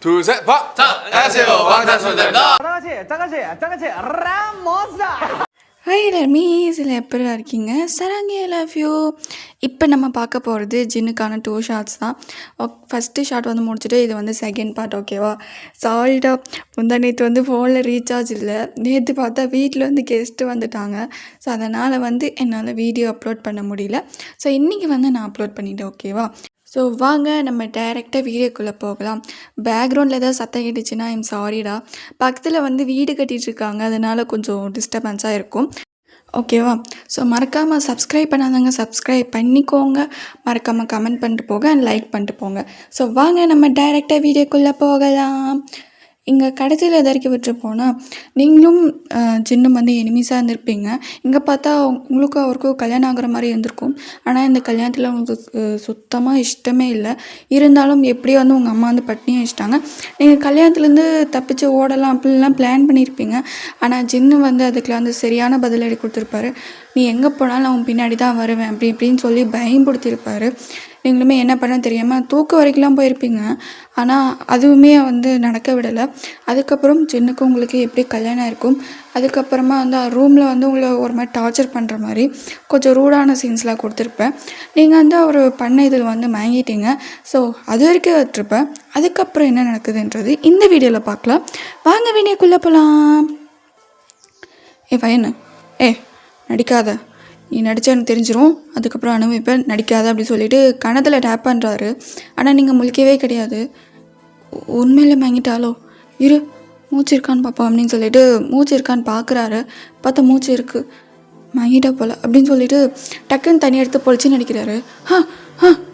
둘, 셋, 박! 자, 안녕하세요. 방탄소년단입니다. 짜가치, 라모스다. Hi Ramiz இதில் எப்படி இருக்கீங்க? சரங்கே லவ் யூ. இப்போ நம்ம பார்க்க போகிறது ஜின்னுக்கான 2 ஷார்ட்ஸ் தான். ஃபஸ்ட்டு ஷார்ட் வந்து முடிச்சுட்டு இது வந்து செகண்ட் பார்ட், ஓகேவா? சாரிடா, முந்தா நேற்று வந்து ஃபோனில் ரீசார்ஜ் இல்லை. நேற்று பார்த்தா வீட்டில் வந்து கெஸ்ட்டு வந்துட்டாங்க. ஸோ அதனால் வந்து என்னால் வீடியோ அப்லோட் பண்ண முடியல. ஸோ இன்றைக்கி வந்து நான் அப்லோட் பண்ணிட்டேன், ஓகேவா? ஸோ வாங்க நம்ம டைரெக்டாக வீடியோக்குள்ளே போகலாம். பேக்ரவுண்டில் ஏதாவது சத்தம் கேட்டுச்சுன்னா ஐம் சாரிடா. பக்கத்தில் வந்து வீடு கட்டிகிட்ருக்காங்க, அதனால் கொஞ்சம் டிஸ்டர்பன்ஸாக இருக்கும், ஓகேவா? ஸோ மறக்காமல் சப்ஸ்கிரைப் பண்ணாதவங்க சப்ஸ்கிரைப் பண்ணிக்கோங்க. மறக்காமல் கமெண்ட் பண்ணிட்டு போங்க அண்ட் லைக் பண்ணிட்டு போங்க. ஸோ வாங்க நம்ம டைரெக்டாக வீடியோக்குள்ளே போகலாம். இங்கே கடைசியில் எதற்கு விட்டு போனால் நீங்களும் ஜின்னும் வந்து எனிமீஸாக இருந்திருப்பீங்க. இங்கே பார்த்தா உங்களுக்கும் அவருக்கும் கல்யாணம் ஆகிற மாதிரி இருந்திருக்கும். ஆனால் இந்த கல்யாணத்தில் உங்களுக்கு சுத்தமாக இஷ்டமே இல்லை. இருந்தாலும் எப்படியோ வந்து உங்கள் அம்மா வந்து பட்னியாக வச்சுட்டாங்க. நீங்கள் கல்யாணத்துலேருந்து தப்பிச்சு ஓடலாம் அப்படின்லாம் பிளான் பண்ணியிருப்பீங்க. ஆனால் ஜின்னு வந்து அதுக்கெலாம் வந்து சரியான பதிலடி கொடுத்துருப்பாரு. நீ எங்கே போனாலும் அவன் பின்னாடி தான் வருவேன் அப்படி இப்படின்னு சொல்லி பயன்படுத்தியிருப்பார். நீங்களுமே என்ன பண்ண தெரியாமல் தூக்க வரைக்கும்லாம் போயிருப்பீங்க. ஆனால் அதுவுமே வந்து நடக்க விடலை. அதுக்கப்புறம் ஜின்னுக்கு உங்களுக்கு எப்படி கல்யாணம் இருக்கும். அதுக்கப்புறமா வந்து ரூமில் வந்து உங்களை ஒரு மாதிரி டார்ச்சர் பண்ணுற மாதிரி கொஞ்சம் ரூடான சீன்ஸ்லாம் கொடுத்துருப்பேன். நீங்கள் வந்து அவர் பண்ண இதில் வந்து மயங்கிட்டீங்க. ஸோ அது வரைக்கும் விட்டுருப்பேன். அதுக்கப்புறம் என்ன நடக்குதுன்றது இந்த வீடியோவில் பார்க்கலாம். வாங்க வீடியோக்குள்ளே போகலாம். பையனு நடிக்காத, நீ நடித்தா எனக்கு தெரிஞ்சிடும், அதுக்கப்புறம் அனுபவிப்பேன், நடிக்காத அப்படி சொல்லிட்டு கணத்தில் டேப் பண்ணுறாரு. ஆனால் நீங்கள் முழிக்கவே கிடையாது. உண்மையிலே மயங்கிட்டாலோ, இரு மூச்சு இருக்கான்னு பார்ப்போம் அப்படின்னு சொல்லிட்டு மூச்சு இருக்கான்னு பார்க்குறாரு. பார்த்தா மூச்சு இருக்குது, மயங்கிட்டா போல் அப்படின்னு சொல்லிட்டு டக்குன்னு தண்ணி எடுத்து பொழிச்சு நடிக்கிறாரு.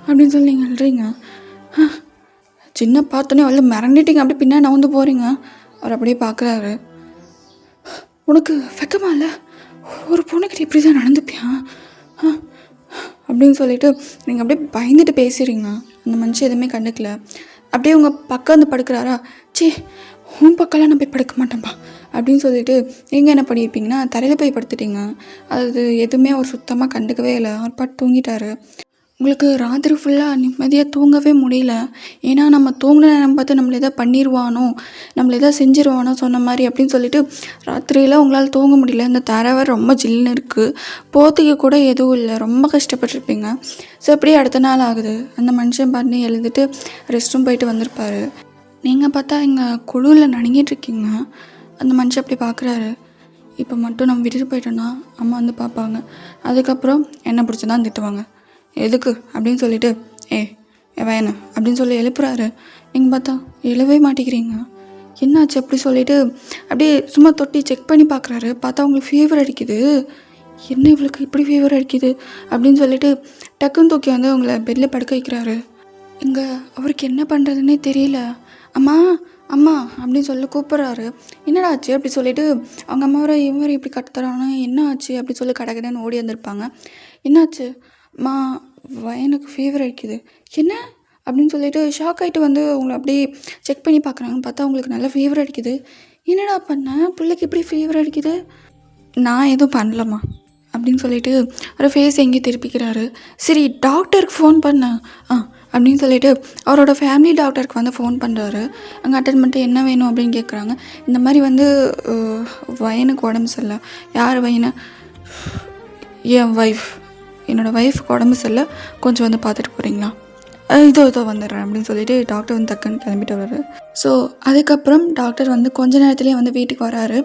அப்படின்னு சொல்லி நீங்கள் அழுறீங்க. சின்ன பார்த்தோன்னே அவ்வளோ மிரண்டிட்டிங்க, அப்படியே பின்னாடி நவுந்து போகிறீங்க. அவர் அப்படியே பார்க்குறாரு. உனக்கு வெக்கமா இல்லை? ஒரு பொண்ணுக்கிட்ட இப்படி தான் நடந்துப்பியா அப்படின்னு சொல்லிட்டு நீங்கள் அப்படியே பயந்துட்டு பேசுகிறீங்க. அந்த மனுஷன் எதுவுமே கண்டுக்கல. அப்படியே உங்கள் பக்கம் வந்து படுக்கிறாரா? உன் பக்கம்லாம் நான் போய் படுக்க மாட்டேன்ப்பா அப்படின்னு சொல்லிட்டு நீங்கள் என்ன பண்ணியிருப்பீங்கன்னா தரையில் போய் படுத்துட்டீங்க. அது எதுவுமே அவர் சுத்தமாக கண்டுக்கவே இல்லை. அவர் பாட்டு தூங்கிட்டாரு. உங்களுக்கு ராத்திரி ஃபுல்லாக நிம்மதியாக தூங்கவே முடியல. ஏன்னா நம்ம தூங்கின நேரம் பார்த்து நம்மளை எதாவது பண்ணிடுவானோ, நம்மளை எதாவது செஞ்சிருவானோ சொன்ன மாதிரி அப்படின்னு சொல்லிட்டு ராத்திரியில் உங்களால் தூங்க முடியல. இந்த தரவை ரொம்ப ஜில்லுன்னு இருக்குது, போத்திக்க கூட எதுவும் இல்லை, ரொம்ப கஷ்டப்பட்டுருப்பீங்க. ஸோ அப்படியே அடுத்த நாள் ஆகுது. அந்த மனுஷன் பண்ணி எழுதிட்டு ரெஸ்ட் ரூம் போயிட்டு வந்திருப்பாரு. நீங்கள் பார்த்தா இங்கே குழுவில் நடுங்கிட்டுருக்கீங்க. அந்த மனுஷன் அப்படி பார்க்குறாரு. இப்போ மட்டும் நம்ம விட்டுட்டு போயிட்டோன்னா அம்மா வந்து பார்ப்பாங்க. அதுக்கப்புறம் என்ன பிடிச்சதான் திட்டுவாங்க. எதுக்கு அப்படின்னு சொல்லிட்டு வேணு அப்படின்னு சொல்லி எழுப்புறாரு. நீங்கள் பார்த்தா எழுவே மாட்டேங்கிறீங்க. என்னாச்சு அப்படி சொல்லிட்டு அப்படியே சும்மா தொட்டி செக் பண்ணி பார்க்குறாரு. பார்த்தா உங்களுக்கு ஃபீவர் அடிக்குது. என்ன இவளுக்கு இப்படி ஃபீவர் அடிக்குது அப்படின்னு சொல்லிட்டு டக்குன்னு தூக்கி வந்து உங்களை பெட்டில் படுக்க வைக்கிறாரு. இங்கே அவருக்கு என்ன பண்ணுறதுன்னே தெரியல. அம்மா அம்மா அப்படின்னு சொல்லி கூப்பிட்றாரு. என்னடா ஆச்சு அப்படி சொல்லிட்டு அவங்க அம்மாவரை இவரை இப்படி கட்டுத்தரானா என்ன ஆச்சு அப்படி சொல்லி கடைக்கடைன்னு ஓடி வந்திருப்பாங்க. என்னாச்சு? அம்மா எனக்கு ஃபீவர் அடிக்குது. என்ன அப்படின்னு சொல்லிட்டு ஷாக் ஆகிட்டு வந்து உங்களை அப்படியே செக் பண்ணி பார்க்குறாங்க. பார்த்தா உங்களுக்கு நல்லா ஃபீவர் அடிக்குது. என்னடா பண்ண பிள்ளைக்கு எப்படி ஃபீவர் அடிக்குது? நான் எதுவும் பண்ணலம்மா அப்படின்னு சொல்லிட்டு ஒரு ஃபேஸ் எங்கேயும் திருப்பிக்கிறாரு. சரி டாக்டருக்கு ஃபோன் பண்ண அப்படின்னு சொல்லிட்டு அவரோட ஃபேமிலி டாக்டருக்கு வந்து ஃபோன் பண்ணுறாரு. அங்கே அட்டன் பண்ணிட்டு என்ன வேணும் அப்படின்னு கேட்குறாங்க. இந்த மாதிரி வந்து வயனுக்கு உடம்பு சரியில்லை. யார் வயனு? என் ஒய்ஃப், என்னோடய ஒய்ஃபுக்கு உடம்பு சரியில்லை, கொஞ்சம் வந்து பார்த்துட்டு போகிறீங்களா? இதோ வந்துடுறேன் அப்படின்னு சொல்லிட்டு டாக்டர் வந்து டக்குன்னு கிளம்பிட்டு வர்றாரு. ஸோ அதுக்கப்புறம் டாக்டர் வந்து கொஞ்ச நேரத்துலேயே வந்து வீட்டுக்கு வராரு.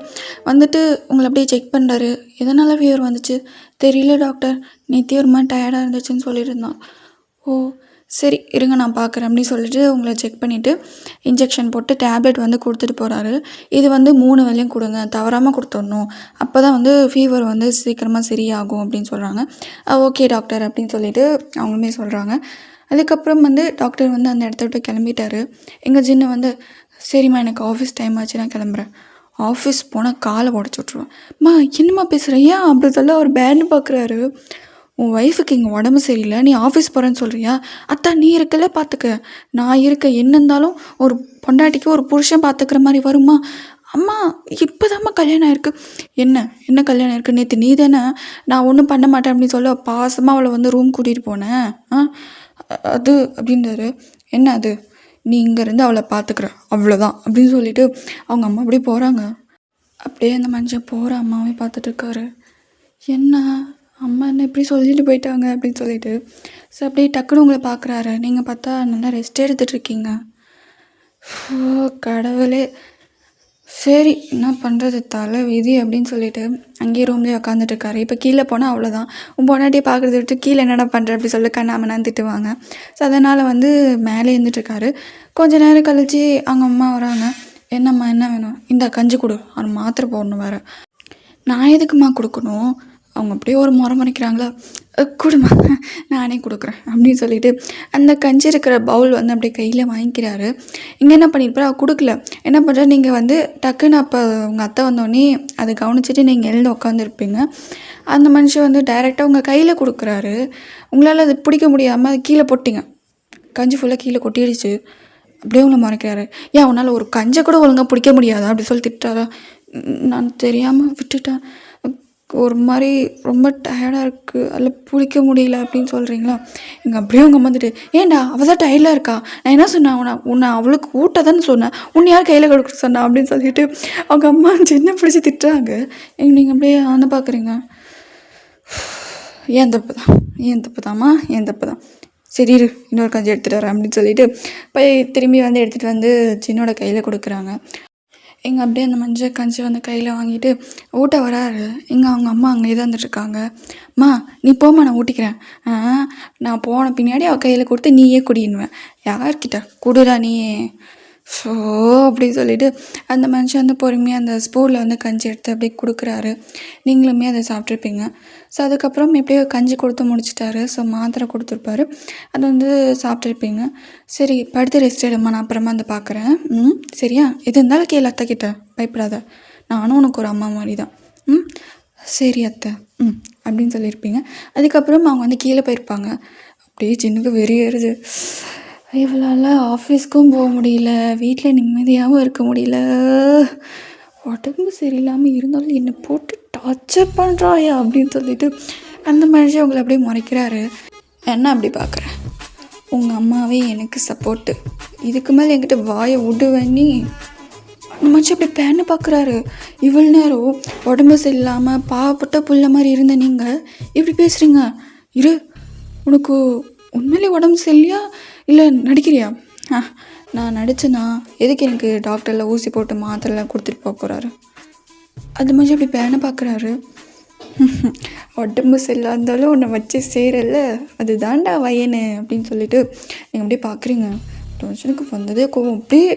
வந்துட்டு உங்களை அப்படியே செக் பண்ணுறாரு. எதனால் ஃபீவர் வந்துச்சு? தெரியல டாக்டர், நேற்றே ஒரு மாதிரி டயர்டாக இருந்துச்சுன்னு சொல்லியிருந்தான். சரி இருங்க நான் பார்க்குறேன் அப்படின்னு சொல்லிட்டு உங்களை செக் பண்ணிவிட்டு இன்ஜெக்ஷன் போட்டு டேப்லெட் வந்து கொடுத்துட்டு போகிறாரு. இது வந்து 3 வேளையும் கொடுங்க, தவறாமல் கொடுத்துடணும், அப்போ தான் வந்து ஃபீவர் வந்து சீக்கிரமாக சரியாகும் அப்படின்னு சொல்கிறாங்க. ஓகே டாக்டர் அப்படின்னு சொல்லிட்டு அவங்களுமே சொல்கிறாங்க. அதுக்கப்புறம் வந்து டாக்டர் வந்து அந்த இடத்த விட்டு கிளம்பிட்டாரு. எங்கள் ஜின்னு வந்து சரிம்மா எனக்கு ஆஃபீஸ் டைம் ஆச்சு, நான் கிளம்புறேன். ஆஃபீஸ் போனால் காலை உடச்சி விட்ருவேன். என்னம்மா பேசுகிறேன்? ஏன் அப்படி சொல்ல அவர் பேன்னு பார்க்குறாரு. உன் ஒய்ஃபுக்கு இங்கே உடம்பு சரியில்லை, நீ ஆஃபீஸ் போகிறேன்னு சொல்கிறியா? அத்தா நீ இருக்கல, பார்த்துக்க, நான் இருக்க. என்ன இருந்தாலும் ஒரு பொண்டாட்டிக்கு ஒரு புருஷன் பார்த்துக்கிற மாதிரி வருமா? அம்மா இப்போதாம்மா கல்யாணம் ஆயிருக்கு. என்ன கல்யாணம் இருக்குது? நேற்று நீ தானே நான் ஒன்றும் பண்ண மாட்டேன் அப்படின்னு சொல்ல பாசமாக அவளை வந்து ரூம் கூட்டிகிட்டு போனேன். அது அப்படின்றாரு. என்ன அது? நீ இங்கேருந்து அவளை பார்த்துக்குற அவ்வளோதான் அப்படின்னு சொல்லிட்டு அவங்க அம்மா அப்படியே போகிறாங்க. அப்படியே அந்த மனுஷன் போகிற அம்மாவே பார்த்துட்டு இருக்காரு. என்ன அம்மா என்ன இப்படி சொல்லிட்டு போயிட்டாங்க அப்படின்னு சொல்லிட்டு. ஸோ அப்படியே டக்குன்னு உங்களை பார்க்குறாரு. நீங்கள் பார்த்தா நல்லா ரெஸ்ட் எடுத்துகிட்ருக்கீங்க. ஓ கடவுளே, சரி என்ன பண்ணுறது, தலை விதி அப்படின்னு சொல்லிட்டு அங்கேயே ரூம்லேயே உட்காந்துட்ருக்காரு. இப்போ கீழே போனால் அவ்வளோதான், உன் பொண்டாட்டியை பார்க்குறத விட்டு கீழே என்னடா பண்ணுற அப்படி சொல்லி கண்ணாமண்ணான்னு திட்டுவாங்க. ஸோ அதனால் வந்து மேலே இருந்துட்டுருக்காரு. கொஞ்சம் நேரம் கழித்து அவங்க அம்மா வராங்க. என்னம்மா என்ன வேணும், இந்த கஞ்சி கொடு, அவர் மாத்திரை போடணும் வேறு. நான் எதுக்குமா கொடுக்கணும், அவங்க அப்படியே ஒரு முறை முறைக்கிறாங்களா, கொடுமா நானே கொடுக்குறேன் அப்படின்னு சொல்லிட்டு அந்த கஞ்சி இருக்கிற பவுல் வந்து அப்படியே கையில் வாங்கிக்கிறாரு. இங்கே என்ன பண்ணியிருப்பாரு, அவள் கொடுக்கல. என்ன பண்ணுற, நீங்கள் வந்து டக்குன்னு அப்போ உங்கள் அத்தை வந்தோடனே அதை கவனிச்சிட்டு நீங்கள் எழுந்து உட்காந்துருப்பீங்க. அந்த மனுஷன் வந்து டைரெக்டாக உங்கள் கையில் கொடுக்குறாரு. உங்களால் அது பிடிக்க முடியாமல் அது கீழே போட்டிங்க. கஞ்சி ஃபுல்லாக கீழே கொட்டிடுச்சு. அப்படியே உங்களை மறைக்கிறாரு. ஏன் உன்னால் ஒரு கஞ்சை கூட ஒழுங்காக பிடிக்க முடியாதா அப்படி சொல்லி திட்டாரா. நான் தெரியாமல் விட்டுட்டேன், ஒரு மாதிரி ரொம்ப டயர்டாக இருக்குது, அதில் பிடிக்க முடியல அப்படின்னு சொல்கிறீங்களா. இங்கே அப்படியே அவங்க வந்துட்டு, ஏன்டா அவள் தான் டயர்டாக இருக்கா, நான் என்ன சொன்னேன், உன்னை அவளுக்கு ஊட்ட தானே சொன்னேன், உன்னை யார் கையில் கொடுக்க சொன்னா அப்படின்னு சொல்லிட்டு அவங்க அம்மா சின்ன பிடிச்சி திட்டுறாங்க. நீங்கள் அப்படியே ஆன பார்க்குறீங்க. ஏன் தப்பு தாம்மா, ஏன் தப்பு தான், சரி இரு இன்னொரு கஞ்சி எடுத்துகிட்டு வரேன் அப்படின்னு சொல்லிட்டு போய் திரும்பி வந்து எடுத்துகிட்டு வந்து சின்னோட கையில் கொடுக்குறாங்க. எங்கள் அப்படியே அந்த மஞ்சள் கஞ்சி வந்து கையில் வாங்கிட்டு ஊட்ட வராரு. எங்கள் அவங்க அம்மா அங்கே தான் வந்துட்டுருக்காங்க. அம்மா நீ போம்மா நான் ஊட்டிக்கிறேன். நான் போன பின்னாடி அவள் கையில் கொடுத்து நீயே குடின்னுவேன். யார்கிட்ட குடுடா நீயே. ஸோ அப்படி சொல்லிவிட்டு அந்த மனுஷன் வந்து பொறுமையாக அந்த ஸ்பூனில் வந்து கஞ்சி எடுத்து அப்படியே கொடுக்குறாரு. நீங்களுமே அதை சாப்பிட்ருப்பீங்க. ஸோ அதுக்கப்புறம் எப்படியோ கஞ்சி கொடுத்து முடிச்சிட்டாரு. ஸோ மாத்திரை கொடுத்துருப்பாரு, அது வந்து சாப்பிட்ருப்பீங்க. சரி படுத்து ரெஸ்ட் எடுமா, நான் அப்புறமா வந்து பார்க்குறேன். சரியா, எது இருந்தாலும் கேளு அத்தை கிட்ட, பயப்படாத, நானும் உனக்கு ஒரு அம்மா மாதிரி தான். சரி அத்தை அப்படின்னு சொல்லியிருப்பீங்க. அதுக்கப்புறம் அவங்க வந்து கீழே போயிருப்பாங்க. அப்படியே சின்னுக்கு வெறியேறுது. இவளால் ஆஃபீஸ்க்கும் போக முடியல, வீட்டில் நிம்மதியாகவும் இருக்க முடியல, உடம்பு சரியில்லாமல் இருந்தாலும் என்னை போட்டு டார்ச்சர் பண்ணுறாயா அப்படின்னு சொல்லிட்டு அந்த மனுஷன் உங்களை அப்படியே முறைக்கிறாரு. என்ன அப்படி பார்க்குறேன், உங்கள் அம்மாவே எனக்கு சப்போர்ட்டு, இதுக்கு மேலே என்கிட்ட வாயை விடுவேன்னி அந்த மனுஷன் அப்படி பேன்னு பார்க்குறாரு. இவ்வளோ நேரம் உடம்பு சரியில்லாமல் பாவப்பட்ட புள்ள மாதிரி இருந்த நீங்கள் இப்படி பேசுகிறீங்க. இரு, உனக்கு உண்மையிலே உடம்பு சரியில்லையா இல்லை நடிக்கிறியா? நான் நடிச்சேன்னா எதுக்கு எனக்கு டாக்டரில் ஊசி போட்டு மாத்திரைலாம் கொடுத்துட்டு போக போகிறாரு. அது மாதிரி அப்படி பேனை பார்க்குறாரு. உடம்பு சரியில்லாத இருந்தாலும் உன்னை வச்சு செய்கிறல்ல, அது தாண்டா வயனு அப்படின்னு சொல்லிட்டு நீங்கள் அப்படியே பார்க்குறீங்க. டென்ஷனுக்கு வந்ததே கோவம். அப்படியே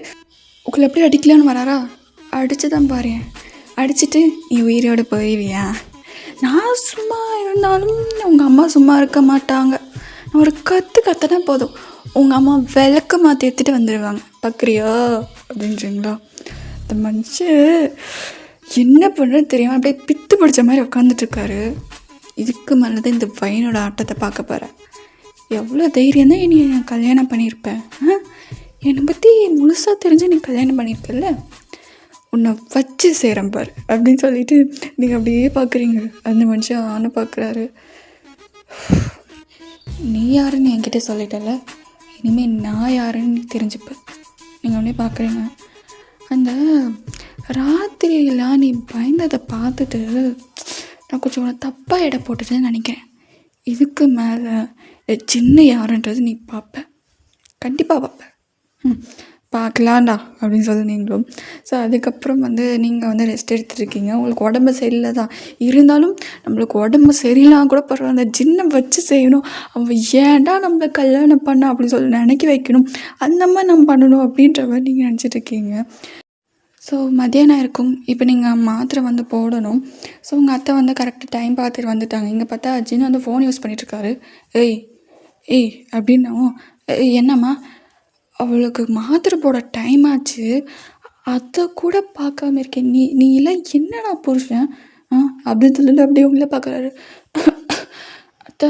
உங்களை எப்படி அடிக்கலான்னு வராரா, அடித்து தான் பாரு, அடிச்சுட்டு நீ உயிரோடு போயிடுவியா. நான் சும்மா இருந்தாலும் உங்கள் அம்மா சும்மா இருக்க மாட்டாங்க. நான் ஒரு கற்றுனா போதும், உங்கள் அம்மா விளக்க மாற்றி எடுத்துகிட்டு வந்துடுவாங்க, பார்க்குறியா அப்படின்றீங்களா. அந்த மனுஷன் என்ன பண்ணுறதுன்னு தெரியாமல் அப்படியே பித்து பிடிச்ச மாதிரி உட்காந்துட்ருக்காரு. இதுக்கு மேலே தான் இந்த பையனோட ஆட்டத்தை பார்க்க போகிறேன். எவ்வளோ தைரியம் தான் நீ கல்யாணம் பண்ணியிருப்பேன். என்னை பற்றி முழுசாக தெரிஞ்சு நீ கல்யாணம் பண்ணியிருக்கல, உன்னை வச்சு சேரம் பாரு அப்படின்னு சொல்லிட்டு நீங்கள் அப்படியே பார்க்குறீங்க. அந்த மனுஷன் ஆனை பார்க்குறாரு. நீ யாருன்னு என்கிட்ட சொல்லிட்டல, இனிமேல் நான் யாருன்னு தெரிஞ்சுப்பேன். நீங்கள் அப்படியே பார்க்குறீங்க. அந்த ராத்திரியெல்லாம் நீ பயந்ததை பார்த்துட்டு நான் கொஞ்சம் உன்னை தப்பாக எடை போட்டுட்டேன்னு நினைக்கிறேன். இதுக்கு மேலே சின்ன யாருன்றது நீ பார்ப்பேன், கண்டிப்பாக பார்ப்பேன். பார்க்கலாண்டா அப்படின்னு சொல்லி நீங்களும். ஸோ அதுக்கப்புறம் வந்து நீங்கள் வந்து ரெஸ்ட் எடுத்துருக்கீங்க. உங்களுக்கு உடம்பு சரியில்லை தான் இருந்தாலும், நம்மளுக்கு உடம்பு சரியில்லாம் கூட பரவாயில்ல, அந்த ஜின்னை வச்சு செய்யணும், அவன் ஏன்டா நம்மளை கல்யாணம் பண்ண அப்படின்னு சொல்லி நினைக்க வைக்கணும், அந்த மாதிரி நம்ம பண்ணணும் அப்படின்ற மாதிரி நீங்கள் நினச்சிட்ருக்கீங்க. ஸோ மத்தியானம் இருக்கும். இப்போ நீங்கள் மாத்திரை வந்து போடணும். ஸோ உங்கள் அத்தை வந்து கரெக்டாக டைம் பார்த்துட்டு வந்துட்டாங்க. இங்கே பார்த்தா ஜின்னு வந்து ஃபோன் யூஸ் பண்ணிகிட்ருக்காரு. ஏய் அப்படின்னாவும், என்னம்மா அவளுக்கு மாத்திரை போட டைம் ஆச்சு, அதை கூட பார்க்காம இருக்கேன், நீ எல்லாம் என்னடா புருஷன் அப்படின்னு சொல்லிட்டு அப்படியே உங்களே பார்க்குறாரு. அத்தை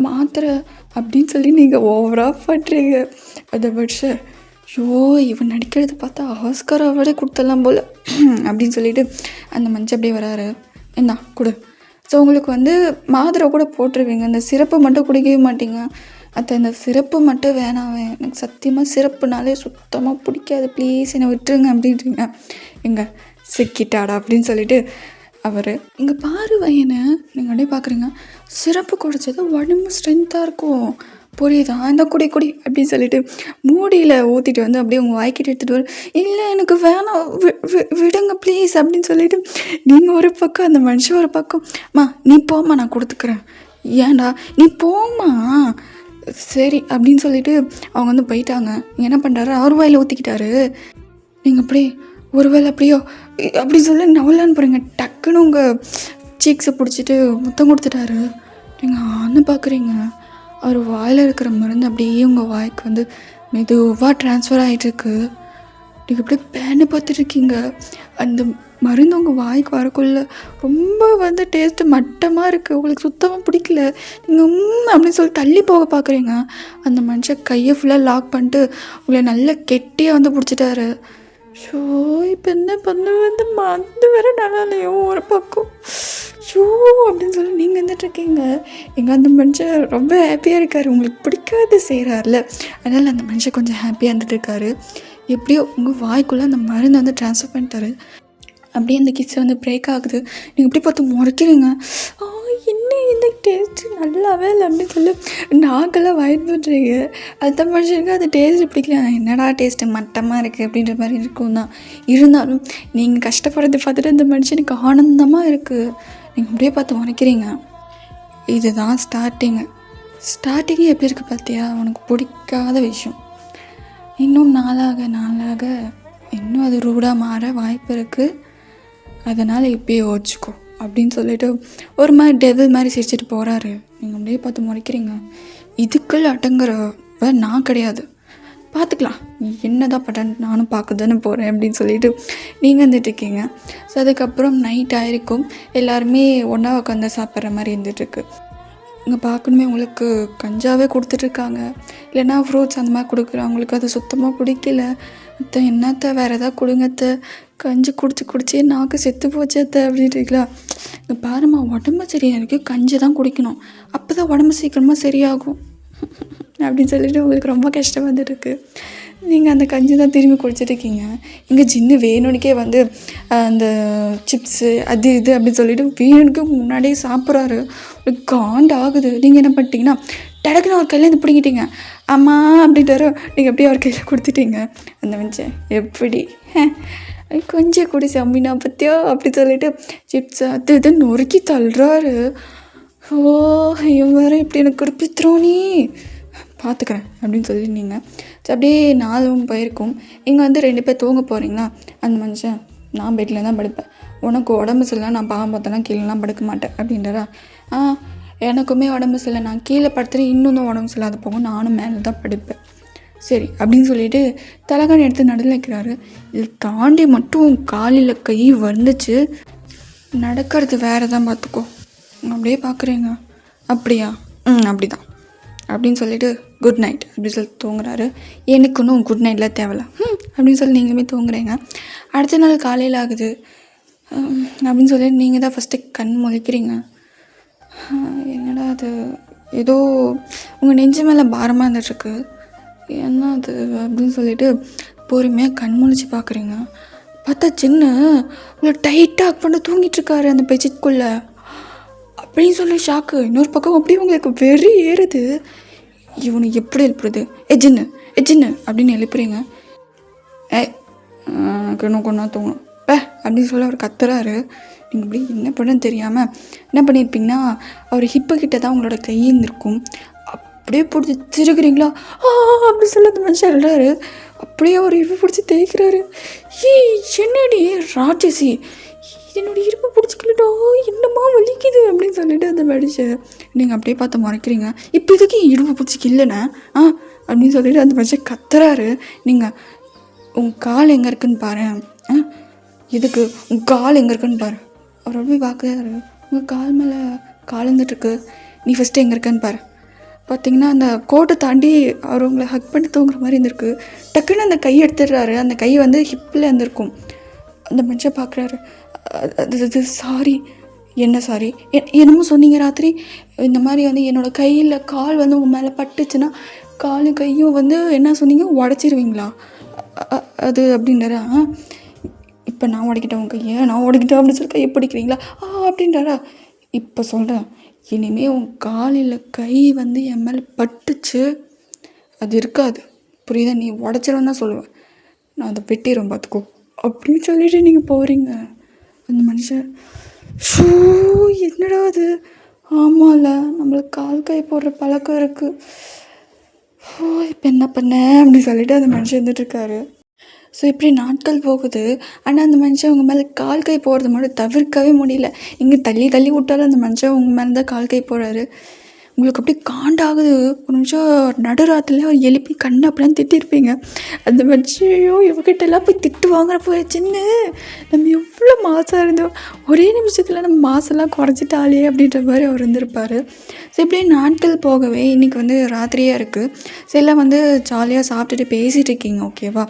மாத்திரை அப்படின்னு சொல்லி நீங்கள் ஓவராக பண்ணுறீங்க. அதை வச்சு இவன் நடிக்கிறது பார்த்தா ஆஸ்கார் அவார்டே கொடுத்துடலாம் போல் அப்படின்னு சொல்லிட்டு அந்த மனுஷன் அப்படியே வராரு. என்ன கொடு. ஸோ உங்களுக்கு வந்து மாத்திரை கூட போட்டுருவீங்க, அந்த சிரப்பை மட்டும் குடிக்கவே மாட்டீங்க. இந்த சிறப்பு மட்டும் வேணாம், எனக்கு சத்தியமாக சிறப்புனாலே சுத்தமாக பிடிக்காது, ப்ளீஸ் என்னை விட்டுருங்க அப்படின்றீங்க. எங்க சிக்கிட்டாடா அப்படின்னு சொல்லிட்டு அவர் இங்கே பாரு வயனை நீங்கள் அப்படியே பார்க்குறீங்க, சிறப்பு குடிச்சது உடம்பு ஸ்ட்ரென்த்தாக இருக்கும், புரியுதா, இந்த குடி அப்படின்னு சொல்லிட்டு மூடியில் ஊற்றிட்டு வந்து அப்படியே உங்கள் வாய்க்கிட்டு எடுத்துகிட்டு வர, இல்லை எனக்கு வேணாம் விடுங்க ப்ளீஸ் அப்படின்னு சொல்லிட்டு நீங்கள் ஒரு பக்கம் அந்த மனுஷன் ஒரு பக்கம், நீ போம்மா நான் கொடுத்துக்கிறேன், ஏன்டா நீ போம்மா, சரி அப்படின்னு சொல்லிட்டு அவங்க வந்து போயிட்டாங்க. என்ன பண்ணுறாரு, அவர் வாயில் ஊற்றிக்கிட்டாரு. நீங்கள் அப்படியே ஒருவேளை அப்படியோ அப்படி சொல்லி நவலான்னு போகிறீங்க, டக்குன்னு உங்கள் சீக்ஸை பிடிச்சிட்டு முத்தம் கொடுத்துட்டாரு. நீங்கள் ஆன்னு பார்க்குறீங்க, அவர் வாயில் இருக்கிற மருந்து அப்படியே உங்கள் வாய்க்கு வந்து மெதுவாக ட்ரான்ஸ்ஃபர் ஆகிட்டுருக்கு. நீங்கள் அப்படியே பேனை பார்த்துட்ருக்கீங்க. அந்த மருந்து உங்கள் வாய்க்கு வரக்குள்ள ரொம்ப வந்து டேஸ்ட்டு மட்டமாக இருக்குது, உங்களுக்கு சுத்தமாக பிடிக்கல. நீங்கள் அப்படின்னு சொல்லி தள்ளி போக பார்க்குறீங்க. அந்த மனுஷன் கையை ஃபுல்லாக லாக் பண்ணிட்டு உங்களை நல்லா கெட்டியாக வந்து பிடிச்சிட்டாரு. ஷோ இப்போ என்ன பண்ண வந்து மருந்து வேறு நல்லா இல்லையோ ஒரு பக்கம், ஷோ அப்படின்னு சொல்லி நீங்கள் வந்துட்டுருக்கீங்க. எங்கள் அந்த மனுஷன் ரொம்ப ஹாப்பியாக இருக்கார், உங்களுக்கு பிடிக்காது செய்கிறாருல, அதனால் அந்த மனுஷன் கொஞ்சம் ஹாப்பியாக இருந்துகிட்ருக்காரு. எப்படியோ உங்கள் வாய்க்குள்ளே அந்த மருந்து வந்து ட்ரான்ஸ்ஃபர் பண்ணிட்டாரு. அப்படியே அந்த கிஸ் வந்து பிரேக் ஆகுது. நீங்கள் எப்படி பார்த்து முறைக்கிறீங்க, என்ன இந்த டேஸ்ட்டு நல்லாவே இல்லை அப்படின்னு சொல்லி நாக்கெல்லாம் வயிறு பண்ணுறீங்க. அந்த மனுஷனுக்கு அந்த டேஸ்ட்டு பிடிக்கல, என்னடா டேஸ்ட்டு மட்டமாக இருக்குது அப்படின்ற மாதிரி இருக்கும் தான். இருந்தாலும் நீங்கள் கஷ்டப்படுறதை பார்த்துட்டு அந்த மனுஷனுக்கு ஆனந்தமாக இருக்குது. நீங்கள் அப்படியே பார்த்து முறைக்கிறீங்க. இதுதான் ஸ்டார்டிங்கு எப்படி இருக்குது பார்த்தியா, உனக்கு பிடிக்காத விஷயம் இன்னும் நாளாக இன்னும் அது ரூடாக மாற வாய்ப்பு இருக்குது, அதனால் இப்பயே யோசிச்சுக்கோ அப்படின்னு சொல்லிட்டு ஒரு மாதிரி டெவில் மாதிரி சிரிச்சிட்டு போகிறாரு. நீங்கள் அப்படியே பார்த்து முறைக்கிறீங்க. இதுக்குள்ள அடங்குறவ நான் கிடையாது, பார்த்துக்கலாம், என்ன தான் பட்டன் நானும் பார்க்க தானே போகிறேன் அப்படின்னு சொல்லிட்டு நீங்கள் வந்துட்டுருக்கீங்க. ஸோ அதுக்கப்புறம் நைட் ஆகிருக்கும், எல்லாருமே ஒன்றா உட்காந்து சாப்பிட்ற மாதிரி இருந்துகிட்ருக்கு. இங்கே பார்க்கணுமே உங்களுக்கு கஞ்சாவே கொடுத்துட்ருக்காங்க, இல்லைன்னா ஃப்ரூட்ஸ் அந்த மாதிரி கொடுக்குறவங்களுக்கு அது சுத்தமாக பிடிக்கல. என்னத்த வேறு எதாவது கொடுங்கத்த, கஞ்சி குடிச்சு நாக்கு செத்து போச்சத்த அப்படின்றீங்களா. இங்கே பாருமா, உடம்பு சரியாக இருக்குது, கஞ்சி தான் குடிக்கணும், அப்போ தான் உடம்பு சீக்கிரமாக சரியாகும் அப்படின்னு சொல்லிட்டு உங்களுக்கு ரொம்ப கஷ்டம் வந்துட்டுருக்கு. நீங்கள் அந்த கஞ்சி தான் திரும்பி குடிச்சிட்ருக்கீங்க. இங்கே ஜின்னு வேணுனுக்கே வந்து அந்த சிப்ஸு அது இது அப்படின்னு சொல்லிட்டு வேணுனுக்கு முன்னாடியே சாப்பிட்றாரு. உங்களுக்கு காண்டாகுது. நீங்கள் என்ன பண்ணிட்டீங்கன்னா டடக்குன்னு அவர் கையில் இருந்து பிடிங்கிட்டீங்க. அம்மா அப்படின்ட்டாரோ, நீங்கள் அப்படியே அவர் கையில் கொடுத்துட்டீங்க. அந்த மனுஷன் எப்படி கொஞ்சம் குடி சாமினா பற்றியோ அப்படி சொல்லிட்டு சிப்ஸ் அது இது நொறுக்கி தள்ளுறாரு. ஓ ஐயோ வேறு எப்படி எனக்கு கொடுப்பித்துறோம் நீ பார்த்துக்கிறேன் அப்படின்னு சொல்லியிருந்தீங்க. ஸோ அப்படியே நாளும் போயிருக்கும். இங்கே வந்து 2 பேர் தூங்க போகிறீங்களா. அந்த மனுஷன் நான் பெட்டில் தான் படுப்பேன், உனக்கு உடம்பு சரியில்லை, நான் பாவம் பார்த்தேன்னா கீழேலாம் படுக்க மாட்டேன் அப்படின்றா. எனக்குமே உடம்பு சரியில்லை, நான் கீழே படுத்துகிறேன், இன்னும் தான் உடம்பு சரியில்லாத போகும், நானும் மேலே தான் படுப்பேன், சரி அப்படின்னு சொல்லிட்டு தலைகாணி எடுத்து நடுவில் வைக்கிறாரு. இது தாண்டி மட்டும் காலில் கை வந்துச்சு, நடக்கிறது வேறு தான் பார்த்துக்கோ அப்படியே பார்க்குறீங்க. அப்படியா அப்படி தான் அப்படின்னு சொல்லிட்டு குட் நைட் அப்படின்னு சொல்லி தூங்குறாரு. எனக்கு ஒன்றும் குட் நைட்லாம் தேவையில்ல அப்படின்னு சொல்லி நீங்களுமே தூங்குறீங்க. அடுத்த நாள் காலையில் ஆகுது அப்படின்னு சொல்லிட்டு நீங்கள் தான் ஃபஸ்ட்டு கண் முழிக்கிறீங்க. என்னடா அது ஏதோ உங்கள் நெஞ்சு மேலே பாரமாக இருந்துகிட்ருக்கு, என்ன அது அப்படின்னு சொல்லிட்டு பொறுமையாக கண் முழிச்சு பார்க்குறீங்க. பார்த்தா சின்ன உங்களை டைட்டாக பண்ணி தூங்கிட்டுருக்காரு அந்த பெட்ஷீட்குள்ளே அப்படின்னு சொல்லி ஷாக்கு. இன்னொரு பக்கம் அப்படியே உங்களுக்கு வெறி ஏறுது, இவனை எப்படி எழுப்புறது, ஜின்னு அப்படின்னு எழுப்புறீங்க. எனக்கு இன்னும் கொண்டா தூங்கணும் அப்படின்னு சொல்லி அவர் கத்துறாரு. நீங்கள் இப்படி என்ன பண்ணுன்னு தெரியாமல் என்ன பண்ணியிருப்பீங்கன்னா, அவர் ஹிப்பு கிட்ட தான் உங்களோட கை இருந்திருக்கும், அப்படியே பிடிச்சி திருக்குறீங்களா அப்படி சொல்லி அந்த மனுஷன் எழுறாரு. அப்படியே அவர் இருப்பு பிடிச்சி தேய்க்கிறாரு. என்னடி ராட்சசி, என்னோட இருப்பு பிடிச்சிக்கலடா, என்னம்மா வலிக்குது அப்படின்னு சொல்லிட்டு அந்த மனுஷன் நீங்கள் அப்படியே பார்த்து முறைக்கிறீங்க. இப்போ இதுக்கு இருப்பு பிடிச்சிக்கு இல்லைண்ணா அப்படின்னு சொல்லிட்டு அந்த மனுஷன் கத்துறாரு. நீங்கள் உங்கள் கால் எங்கே இருக்குன்னு பாரு, இதுக்கு உங்கள் கால் எங்கே இருக்குன்னு பாரு. அவர் அப்படியே பார்க்குறாரு. உங்கள் கால் மேலே கால் இருந்துட்டுருக்கு, நீ ஃபஸ்ட்டு எங்கே இருக்கன்னு பாரு. பார்த்திங்கன்னா அந்த கோட்டை தாண்டி அவர் உங்களை ஹக் பண்ணி தூங்குற மாதிரி இருந்திருக்கு. டக்குன்னு அந்த கை எடுத்துடுறாரு. அந்த கை வந்து ஹிப்பில் இருந்திருக்கும். அந்த மனுஷன் பார்க்குறாரு. அது சாரி, என்ன சாரி என்னமோ சொன்னீங்க ராத்திரி இந்த மாதிரி வந்து என்னோடய கையில் கால் வந்து உங்கள் மேலே பட்டுச்சுன்னா காலும் கையும் வந்து என்ன சொன்னீங்க உடச்சிருவீங்களா அது அப்படின்றாரா. இப்போ நான் உடைக்கிட்டேன் உன் கையை, நான் உடைக்கிட்டேன் அப்படின்னு சொல்லி கையை பிடிக்கிறீங்களா அப்படின்றாரா. இப்போ சொல்கிறேன், இனிமேல் உன் காலில் கை வந்து என் மேலே பட்டுச்சு அது இருக்காது, புரியுதா? நீ உடச்சிருவேன் தான் சொல்லுவேன், நான் அதை வெட்டிடுவேன் பார்த்துக்கோ அப்படின்னு சொல்லிட்டு நீங்கள் போகிறீங்க. அந்த மனுஷன் ஷூ என்னடா அது, ஆமாம்ல நம்மளுக்கு கால் கை போடுற பழக்கம் இருக்குது, இப்போ என்ன பண்ண அப்படின்னு சொல்லிட்டு அந்த மனுஷன் இருந்துகிட்ருக்காரு. ஸோ இப்படி நாட்கள் போகுது. ஆனால் அந்த மனுஷன் உங்கள் மேலே கால் கை போடுறது மட்டும் தவிர்க்கவே முடியல. இங்கே தள்ளி தள்ளி விட்டாலும் அந்த மனுஷன் உங்கள் மேலே தான் கால் கை போடுறாரு. உங்களுக்கு அப்படியே காண்டாகுது. ஒரு நிமிஷம் நடுராத்திரில ஒரு எழுப்பி கண்ணை அப்படிலாம் திட்டிருப்பீங்க. அந்த மனுஷையோ இவகிட்டெல்லாம் போய் திட்டு வாங்குற போயிடுச்சுன்னு நம்ம எவ்வளோ மாதம் இருந்தோம், ஒரே நிமிஷத்தில் நம்ம மாதம்லாம் குறைச்சிட்டாலே அப்படின்ற மாதிரி அவர் இருந்திருப்பார். ஸோ இப்படியே நாட்கள் போகவே இன்றைக்கி வந்து ராத்திரியாக இருக்குது. ஸோ எல்லாம் வந்து ஜாலியாக சாப்பிட்டுட்டு பேசிகிட்டு இருக்கீங்க, ஓகேவா?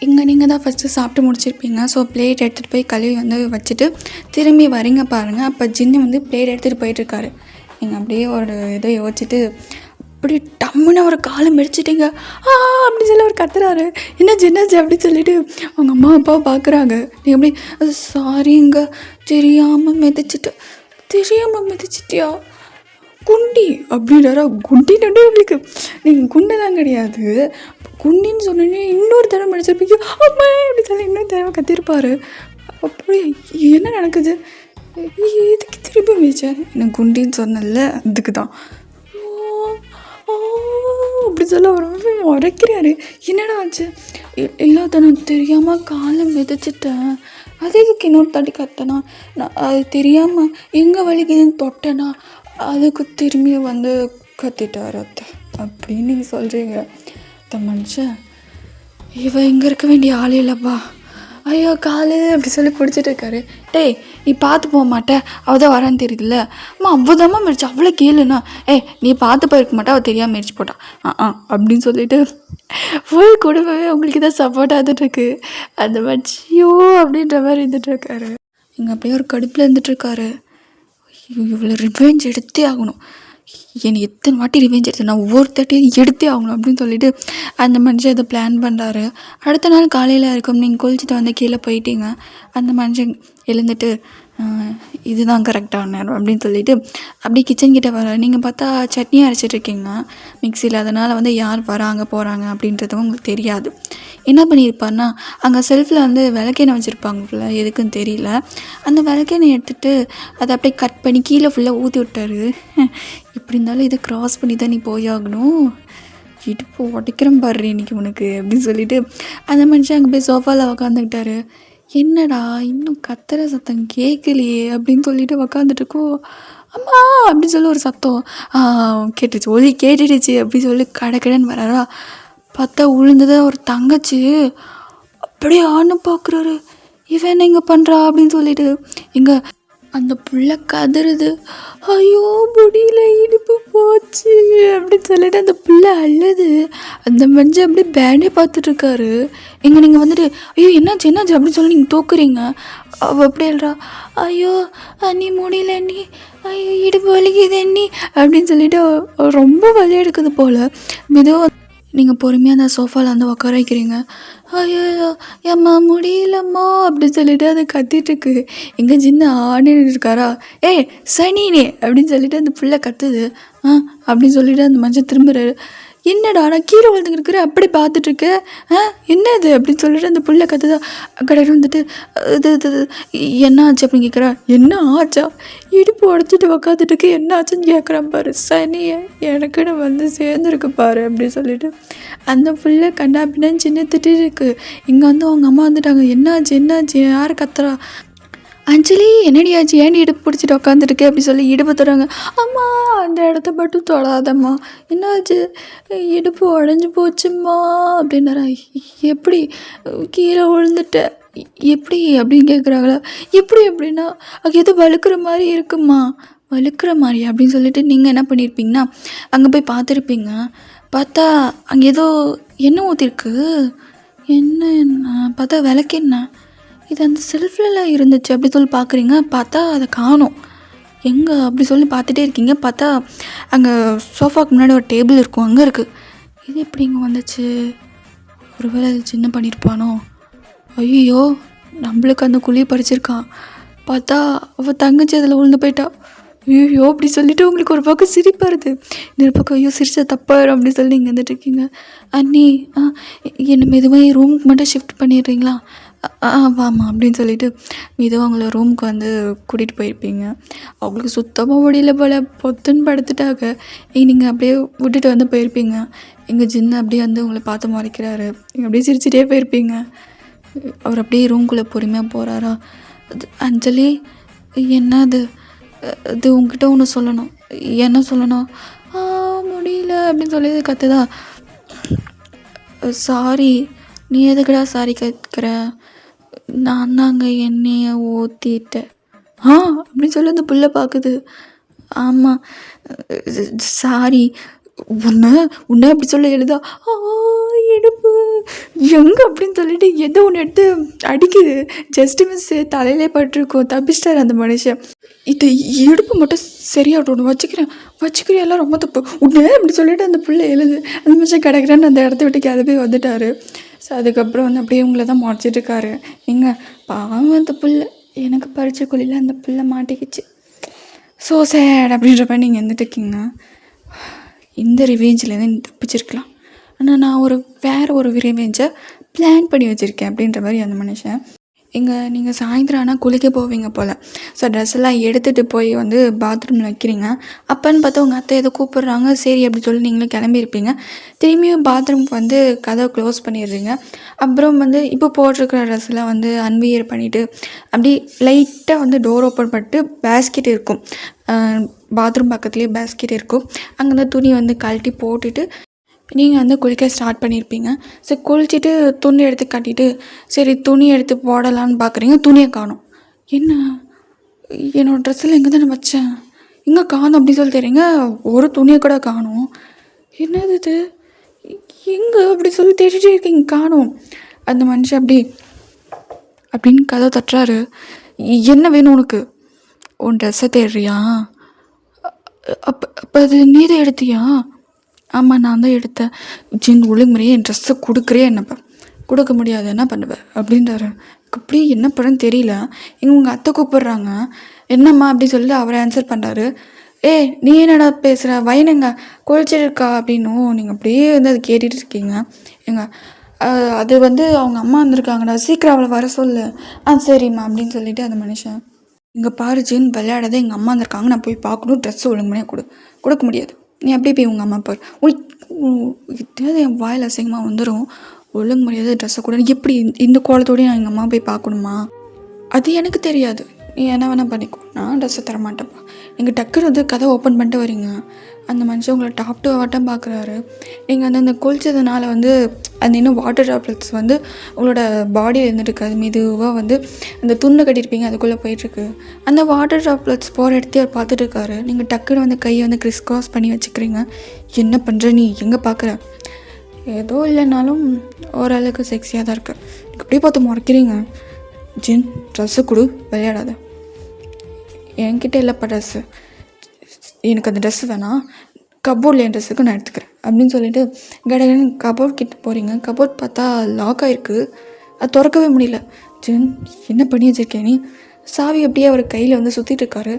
இங்கே நீங்கள் தான் ஃபஸ்ட்டு சாப்பிட்டு முடிச்சிருப்பீங்க. ஸோ பிளேட் எடுத்துகிட்டு போய் கழுவி வந்து வச்சுட்டு திரும்பி வரீங்க பாருங்கள். அப்போ ஜின்னு வந்து பிளேட் எடுத்துகிட்டு போயிட்டுருக்காரு. நீங்கள் அப்படியே ஒரு இதை யோசிச்சுட்டு அப்படி டம்முன்னு ஒரு காலை மிதிச்சிட்டிங்க அப்படி சொல்லி அவர் கத்துறாரு. என்ன ஜின்னாச்சு அப்படின்னு சொல்லிட்டு அவங்க அம்மா அப்பாவை பார்க்குறாங்க. நீங்கள் அப்படி சாரிங்க தெரியாமல் மிதிச்சிட்டியா குண்டி அப்படின்றாரா. குண்டின்னு உங்களுக்கு நீங்கள் குண்டெல்லாம் கிடையாது, குண்டின்னு சொன்னோன்னே இன்னொரு தடவை மடிச்சிருப்பீங்க அம்மா அப்படி சொல்லி இன்னொரு தடவை கத்திருப்பார். அப்படி என்ன நடக்குது, எதுக்கு திருப்பி மிதிச்சேன், எனக்கு குண்டின்னு சொன்னல அதுக்கு தான் அப்படி சொல்ல ரொம்ப உரைக்கிறாரு. என்னடா ஆச்சு, இல்லாத நான் தெரியாமல் காலை மிதிச்சிட்டேன், அது எதுக்கு இன்னொரு தாட்டி கத்தனா, நான் அது தெரியாமல் எங்கே வலிக்குதுன்னு தொட்டேனா அதுக்கு திரும்பி வந்து கத்திட்டார் அத்தை அப்படின்னு நீங்கள் சொல்கிறீங்க. அந்த மனுஷன் இவன் இங்கே இருக்க வேண்டிய ஆள் இல்லைப்பா, ஐயோ காலு அப்படி சொல்லி பிடிச்சிட்டு இருக்காரு. டேய் நீ பார்த்து போக மாட்டேன், அவள் தான் வரான்னு தெரியுதுல்ல, அம்மா அவ்வளோதாம்மா மிதிச்சு அவ்வளோ கேளுண்ணா, நீ பார்த்து போயிருக்க மாட்டா, அவள் தெரியாமல் மிதிச்சு போட்டான் அப்படின்னு சொல்லிட்டு ஃபுல் குடும்பமே உங்களுக்கு தான் சப்போர்ட் ஆகிட்டுருக்கு. அந்த மனுஷியோ அப்படின்ற மாதிரி இருந்துகிட்ருக்காரு. இங்கே அப்படியே ஒரு கடுப்பில் இருந்துகிட்ருக்காரு. இவ்வளோ ரிவெஞ்ச் எடுத்தே ஆகணும், என்னை எத்தனை வாட்டி ரிவெஞ்ச் எடுத்து நான் ஒவ்வொருத்தையும் எடுத்தே ஆகணும் அப்படின்னு சொல்லிட்டு அந்த மனுஷன் இதை பிளான் பண்ணுறாரு. அடுத்த நாள் காலையில் இருக்கும், நீங்கள் குளிச்சுட்டு வந்து கீழே போயிட்டீங்க. அந்த மனுஷன் எழுந்துட்டு இதுதான் கரெக்டான நேரம் அப்படின்னு சொல்லிட்டு அப்படியே கிச்சன் கிட்டே வர. நீங்கள் பார்த்தா சட்னி அரைச்சிட்ருக்கீங்க மிக்சியில், அதனால் வந்து யார் வராங்க போகிறாங்க அப்படின்றதும் உங்களுக்கு தெரியாது. என்ன பண்ணியிருப்பாருன்னா அங்கே செல்ஃபில் வந்து விளக்கெண்ணெய் வச்சுருப்பாங்கல்ல, எதுக்குன்னு தெரியல, அந்த விளக்கெண்ணெய் எடுத்துகிட்டு அதை அப்படியே கட் பண்ணி கீழே ஃபுல்லாக ஊற்றி விட்டாரு. இப்படி இருந்தாலும் இதை க்ராஸ் பண்ணி தான் நீ போயாகணும், இடுப்பு உடைக்கிறேன் பாரு இன்றைக்கி உனக்கு அப்படின்னு சொல்லிட்டு அந்த மனுஷன் அங்கே போய் சோஃபாவில் உக்காந்துக்கிட்டாரு. என்னடா இன்னும் கத்துற சத்தம் கேட்கலையே அப்படின்னு சொல்லிட்டு உக்காந்துட்டுருக்கோ, அம்மா அப்படின்னு சொல்லி ஒரு சத்தம் கேட்டுச்சு, ஒலி கேட்டுடுச்சு அப்படின்னு சொல்லி கடைன்னு வராரா. பார்த்தா உளுந்ததான் ஒரு தங்கச்சி. அப்படியே ஆன்னு பார்க்குறாரு, இவன் என்ன இங்கே பண்ணுறா அப்படின்னு சொல்லிட்டு. இங்கே அந்த புள்ள கதறுது, ஐயோ முடியல இடுப்பு போச்சு அப்படின்னு சொல்லிட்டு அந்த பிள்ளை அழுது. அந்த மனுஷன் அப்படியே பேண்டே பார்த்துட்ருக்காரு. இங்கே நீங்கள் வந்துட்டு ஐயோ என்னாச்சு அப்படின்னு சொல்லி நீங்கள் தூக்குறீங்க. அவள் அப்படி எழுறா, ஐயோ அண்ணி முடியல அண்ணி, ஐயோ இடுப்பு வலிக்குது அண்ணி அப்படின்னு சொல்லிட்டு ரொம்ப வலி எடுக்குது போல். மெதுவாக நீங்கள் பொறுமையாக அந்த சோஃபாவில் வந்து உட்கார வைக்கிறீங்க. ஐயோ ஏம்மா முடியலம்மா அப்படின்னு சொல்லிட்டு அதை கத்திட்டுருக்கு. எங்கே சின்ன ஆனே இருக்காரா, சனினே அப்படின்னு சொல்லிட்டு அந்த பிள்ளை கத்துது. அப்படின்னு சொல்லிட்டு அந்த மனுஷன் திரும்புறாரு. என்னடா நான் கீழே விழுந்துருக்கிறேன் அப்படி பார்த்துட்ருக்கு, என்னது அப்படின்னு சொல்லிட்டு அந்த பிள்ளை கற்றுதா. கடையில் வந்துட்டு இது என்ன ஆச்சு அப்படின்னு கேட்குறா. என்ன ஆச்சா, இடுப்பு உடச்சிட்டு உக்காந்துட்டுருக்கு, என்ன ஆச்சுன்னு கேட்குறான் பாரு, சனியை எனக்குன்னு வந்து சேர்ந்துருக்கு பாரு அப்படின்னு சொல்லிட்டு அந்த பிள்ளை கண்டா அப்படின்னு சின்ன திட்டு இருக்குது. இங்கே வந்து அவங்க அம்மா வந்துட்டாங்க. என்னாச்சு யார் கத்துறா, அஞ்சலி என்னடியாச்சு ஏன்டி இடுப்பு பிடிச்சிட்டு உக்காந்துருக்கு அப்படி சொல்லி இடுப்பு தராங்க. அம்மா அந்த இடத்த மட்டும் தொடாதம்மா, என்னாச்சு இடுப்பு உடஞ்சி போச்சும்மா அப்படின்னாரா. எப்படி கீழே விழுந்துட்டேன் எப்படி அப்படின்னு கேட்குறாங்களா. எப்படி அப்படின்னா அது எதுவும் வழுக்கிற மாதிரி இருக்குமா, வழுக்கிற மாதிரி அப்படின்னு சொல்லிட்டு நீங்கள் என்ன பண்ணியிருப்பீங்கன்னா அங்கே போய் பார்த்துருப்பீங்க. பார்த்தா அங்கே ஏதோ எண்ணெய் ஊற்றிருக்கு. என்ன பார்த்தா விளக்கெண்ணெய், இது அந்த செல்ஃபில் இருந்துச்சு அப்படி சொல்லி பார்க்குறீங்க. பார்த்தா அதை காணோம். எங்கே அப்படி சொல்லி பார்த்துட்டே இருக்கீங்க. பார்த்தா அங்கே சோஃபாவுக்கு முன்னாடி ஒரு டேபிள் இருக்கும், அங்கே இருக்குது. இது எப்படி இங்கே வந்துச்சு? ஒருவேளை அது சின்ன பண்ணியிருப்பானோ? ஐயோ, நம்மளுக்கு அந்த குழியை பறிச்சிருக்கான். பார்த்தா அவள் தங்கச்சி அதில் விழுந்து போயிட்டா. ஐயோ அப்படி சொல்லிவிட்டு உங்களுக்கு ஒரு பக்கம் சிரிப்பாக இருக்குது, இன்னொரு பக்கம் ஐயோ சிரிச்சா தப்பாயிரும் அப்படி சொல்லி நீங்கள் வந்துட்டுருக்கீங்க. அண்ணி என்னை மெதுவாக ரூமுக்கு மட்டும் ஷிஃப்ட் பண்ணிடுறீங்களா? வாமா அப்படின்னு சொல்லிட்டு மெதுவாக அவங்கள ரூமுக்கு வந்து கூட்டிகிட்டு போயிருப்பீங்க. அவங்களுக்கு சுத்தமாக முடியல போல், பொத்துன்னு படுத்துட்டாங்க. நீங்கள் அப்படியே விட்டுட்டு வந்து போயிருப்பீங்க. எங்கள் ஜின்னு அப்படியே வந்து உங்களை பார்த்து மறைக்கிறாரு. நீங்கள் அப்படியே சிரிச்சிட்டே போயிருப்பீங்க. அவர் அப்படியே ரூம்குள்ளே பொறுமையாக போகிறாரா? அஞ்சலி, என்ன அது உங்ககிட்ட ஒன்று சொல்லணும். என்ன சொல்லணும்? முடியல அப்படின்னு சொல்லி கத்துதா. சாரி. நீ எதுக்குடா சாரி கேட்குற? நான் தாங்க எண்ணெயை ஊற்றிட்டேன் அப்படின்னு சொல்லி அந்த புள்ள பார்க்குது. ஆமாம் சாரி. உன்னை அப்படி சொல்ல எழுதா எடுப்பு எங்கே அப்படின்னு சொல்லிட்டு எதோ ஒன்று எடுத்து அடிக்குது. ஜஸ்ட் மிஸ் தலையிலே பட்டிருக்கோம். தப்பிச்சிட்டார் அந்த மனுஷன். இது இடுப்பு மட்டும் சரியாகட்டும், ஒன்று வச்சுக்கிறேன் எல்லாம் ரொம்ப தப்பு உடனே அப்படி சொல்லிட்டு அந்த பிள்ளை எழுது. அந்த மனுஷன் கிடக்குறான்னு அந்த இடத்த விட்டு கிளம்பி வந்துட்டார். ஸோ அதுக்கப்புறம் வந்து அப்படியே உங்களை தான் முறைச்சிட்ருக்காரு. எங்க பாவம் அந்த பிள்ளை, எனக்கு பறிச்ச கொள்ளையில் அந்த பிள்ளை மாட்டிக்கிச்சு. ஸோ சேட் அப்படின்ற மாதிரி நீங்கள் இருந்துட்டுருக்கீங்க. இந்த ரிவேஞ்சிலேருந்து தப்பிச்சிருக்கலாம். ஆனால் நான் வேறு ஒரு ரிவேஞ்சை பிளான் பண்ணி வச்சுருக்கேன் அப்படின்ற மாதிரி அந்த மனுஷன். நீங்கள் சாயந்தரம் ஆனால் குளிக்க போவீங்க போல். ஸோ ட்ரெஸ் எல்லாம் எடுத்துகிட்டு போய் வந்து பாத்ரூமில் வைக்கிறீங்க. அப்போன்னு பார்த்தா உங்கள் அத்தை ஏதோ கூப்பிட்றாங்க. சரி அப்படி சொல்லி நீங்களும் கிளம்பியிருப்பீங்க. திரும்பியும் பாத்ரூம்க்கு வந்து கதவை க்ளோஸ் பண்ணிடுறீங்க. அப்புறம் வந்து இப்போ போட்டிருக்கிற ட்ரெஸ்ஸெல்லாம் வந்து அன்வியர் பண்ணிவிட்டு அப்படி லைட்டாக வந்து டோர் ஓப்பன் பண்ணிட்டு பேஸ்கெட் இருக்கும், பாத்ரூம் பக்கத்துலேயே பேஸ்கெட் இருக்கும். அங்கேருந்து துணி வந்து கழட்டி போட்டுட்டு நீங்கள் வந்து குளிக்க ஸ்டார்ட் பண்ணியிருப்பீங்க. சரி குளிச்சுட்டு துணி எடுத்து கட்டிட்டு சரி துணி எடுத்து போடலான்னு பார்க்குறீங்க. துணியை காணும். என்ன என்னோடய ட்ரெஸ்ஸில் எங்கே தானே வச்சேன், எங்கே காணும் அப்படின்னு சொல்லி தெரியுங்க. ஒரு துணியை கூட காணும். என்னது இது எங்கே அப்படி சொல்லி தேடிட்டே இருக்கீங்க, காணும். அந்த மனுஷன் அப்படின்னு கதை தட்டுறாரு. என்ன வேணும் உனக்கு? உன் ட்ரெஸ்ஸை தேடுறியா? அப்போ அது நீ தான் எடுத்தியா? ஆமாம் நான் தான் எடுத்தேன். ஜின் ஒழுங்குமுறையே என் ட்ரெஸ்ஸை கொடுக்குறே என்னப்பா? கொடுக்க முடியாது, என்ன பண்ணுவேன் அப்படின்றாரு. அப்படி என்ன பண்ணுன்னு தெரியல. உங்கள் அத்தை கூப்பிட்றாங்க. என்னம்மா அப்படி சொல்லி அவரை ஆன்சர் பண்ணுறாரு. நீ என்னடா பேசுகிற, வயனுங்க குளிச்சிருக்கா அப்படின்னும் நீங்கள் அப்படியே வந்து அது கேட்டுட்டு இருக்கீங்க. அது வந்து அவங்க அம்மா வந்திருக்காங்கடா, சீக்கிரம் அவளை வர சொல்லு. சரிம்மா அப்படின்னு சொல்லிட்டு அந்த மனுஷன். இங்கே பாரு ஜின், விளையாடாத, எங்கள் அம்மா வந்திருக்காங்க, நான் போய் பார்க்கணும், ட்ரெஸ்ஸு ஒழுங்குமுறையாக கொடுக்க முடியாது. நீ அப்படியே போய் உங்கள் அம்மா பாரு. எதாவது என் வாயில் அசிங்கமாக வந்துடும். ஒழுங்கு முடியாது ட்ரெஸ்ஸை கூட எப்படி இந்த கோலத்தோடய நான் எங்கள் அம்மா போய் பார்க்கணுமா? அது எனக்கு தெரியாது, நீ என்ன வேணால் பண்ணிக்கோ, நான் ட்ரெஸ்ஸை தரமாட்டேன்ப்பா. நீங்கள் டக்குன்னு வந்து கதை ஓப்பன் பண்ணிட்டு வரீங்க. அந்த மனுஷன் உங்களை டாப் டு வாட்டம் பார்க்குறாரு. நீங்கள் வந்து அந்த குளிச்சதுனால வந்து அந்த இன்னும் வாட்டர் ட்ராப்லெட்ஸ் வந்து உங்களோட பாடியில் இருந்துட்டுருக்கு. அது மெதுவாக வந்து அந்த துண்டை கட்டியிருப்பீங்க, அதுக்குள்ளே போயிட்டுருக்கு. அந்த வாட்டர் ட்ராப்லெட்ஸ் போகிற இடத்தையே அவர் பார்த்துட்டு இருக்காரு. நீங்கள் டக்குன்னு வந்து கையை வந்து கிறிஸ் கிராஸ் பண்ணி வச்சுக்கிறீங்க. என்ன பண்ணுற நீ, எங்கே பார்க்குற? ஏதோ இல்லைனாலும் ஓரளவுக்கு செக்ஸியாக தான் இருக்குது. அப்படியே பார்த்து முறைக்கிறீங்க. ஜின் ட்ரெஸ்ஸு கொடு, விளையாடாத. என்கிட்ட இல்லைப்பா ட்ரெஸ்ஸு, எனக்கு அந்த ட்ரெஸ்ஸு வேணாம், கபோர்டில் என் ட்ரெஸ்ஸுக்கு நான் எடுத்துக்கிறேன் அப்படின்னு சொல்லிட்டு கடகடன்னு கபோர்ட் கிட்ட போகிறீங்க. கபோர்ட் பார்த்தா லாக் ஆகிருக்கு, அது திறக்கவே முடியல. ஜின் என்ன பண்ணி வச்சுருக்கேன் நீ? சாவி அப்படியே அவர் கையில் வந்து சுற்றிட்டு இருக்காரு.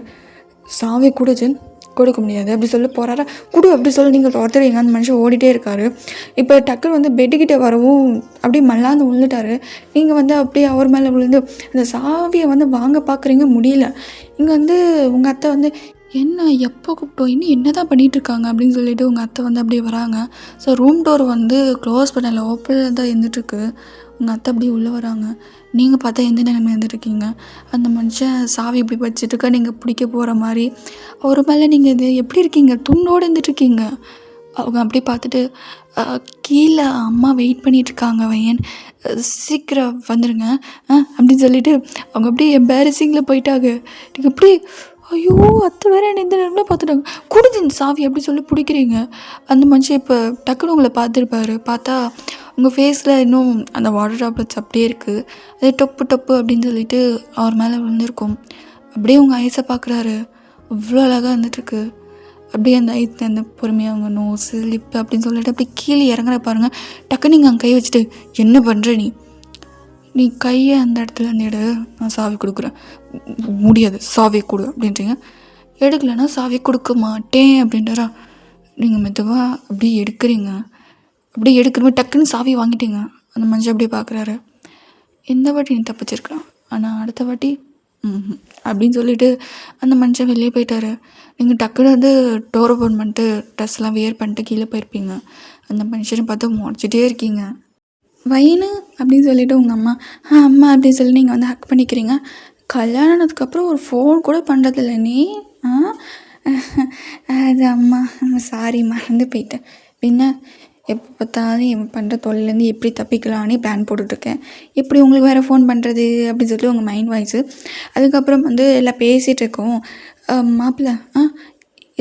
சாவி கொடு ஜின். கொடுக்க முடியாது அப்படி சொல்லி போகிறாரா? கொடு அப்படி சொல்லி நீங்கள் ஒருத்தர் அந்த மனுஷன் ஓடிட்டே இருக்காரு. இப்போ டக்குன்னு வந்து பெட்டுக்கிட்ட வரவும் அப்படியே மல்லாந்து விழுந்துட்டாரு. நீங்கள் வந்து அப்படியே அவர் மேலே விழுந்து அந்த சாவியை வந்து வாங்க பார்க்குறீங்க, முடியல. இங்கே வந்து உங்கள் அத்தை வந்து என்ன எப்போ கூப்பிட்டோம், இன்னும் என்ன தான் பண்ணிகிட்ருக்காங்க அப்படின்னு சொல்லிட்டு உங்கள் அத்தை வந்து அப்படியே வராங்க. ஸோ ரூம் டோர் வந்து க்ளோஸ் பண்ணல, ஓப்பனில் தான் இருந்துகிட்ருக்கு. உங்கள் அத்தை அப்படியே உள்ளே வராங்க. நீங்கள் பார்த்தா எந்த நிலைமை இருந்துட்டுருக்கீங்க. அந்த மனுஷன் சாவி இப்படி வச்சுட்டுருக்கா, நீங்கள் பிடிக்க போகிற மாதிரி. அவர் மேலே நீங்கள் இது எப்படி இருக்கீங்க, துண்டோடு இருந்துட்டுருக்கீங்க. அவங்க அப்படியே பார்த்துட்டு கீழே அம்மா வெயிட் பண்ணிகிட்ருக்காங்க வையன், சீக்கிரம் வந்துடுங்க அப்படின்னு சொல்லிட்டு அவங்க அப்படியே எம்பாரசிங்கில் போயிட்டாங்க. நீங்கள் எப்படி ஐயோ அத்தை வேறு என்ன இந்த நேரம்லாம் பார்த்துட்டாங்க. குடிஞ்சின் சாவி அப்படி சொல்லி பிடிக்கிறீங்க. அந்த மனுஷன் இப்போ டக்குன்னு உங்களை பார்த்துருப்பாரு. பார்த்தா உங்கள் ஃபேஸில் இன்னும் அந்த வாட்டர் ட்ராப்லெட்ஸ் அப்படியே இருக்குது. அது டொப்பு டொப்பு அப்படின்னு சொல்லிட்டு அவர் மேலே விழுந்திருக்கும். அப்படியே உங்கள் ஐஸை பார்க்குறாரு. அவ்வளோ அழகாக இருந்துகிட்ருக்கு. அப்படியே அந்த பொறுமையாக அவங்க நோஸு லிப்பு அப்படின்னு சொல்லிட்டு அப்படி கீழே இறங்குற பாருங்கள். டக்குன்னு நீங்கள் அங்கே கை வச்சுட்டு என்ன பண்ணுற நீ கையை அந்த இடத்துல இருந்து எடு, நான் சாவி கொடுக்குறேன். முடியாது, சாவி கொடு அப்படின்றீங்க. எடுக்கலைன்னா சாவி கொடுக்க மாட்டேன் அப்படின்றாரா. நீங்கள் மெதுவாக அப்படியே எடுக்கிறீங்க. அப்படியே எடுக்கிறமே டக்குன்னு சாவி வாங்கிட்டீங்க. அந்த மனுஷன் அப்படியே பார்க்குறாரு. இந்த வாட்டி நீ தப்பிச்சிருக்கலாம், ஆனால் அடுத்த வாட்டி அப்படின்னு சொல்லிட்டு அந்த மனுஷன் வெளியே போயிட்டாரு. நீங்கள் டக்குன்னு வந்து டோர் ஓப்பன் பண்ணிட்டு ட்ரெஸ்லாம் வியர் பண்ணிட்டு கீழே போயிருப்பீங்க. அந்த மனுஷனை பார்த்து முறைச்சிட்டே இருக்கீங்க. வைனு அப்படின்னு சொல்லிவிட்டு உங்கள் அம்மா அம்மா அப்படின்னு சொல்லி நீங்கள் வந்து ஹக் பண்ணிக்கிறீங்க. கல்யாணத்துக்கப்புறம் ஒரு ஃபோன் கூட பண்ணுறதில்ல நீ. அது அம்மா சாரி மறந்து போயிட்டேன். பின்ன எப்போ பார்த்தாலும் இவன் பண்ணுற தொழிலேருந்து எப்படி தப்பிக்கலான்னு பிளான் போட்டுட்ருக்கேன். எப்படி உங்களுக்கு வேறு ஃபோன் பண்ணுறது அப்படின்னு சொல்லி உங்கள் மைண்ட் வாய்ஸு. அதுக்கப்புறம் வந்து எல்லாம் பேசிகிட்டு இருக்கோம். மாப்பிள்ளை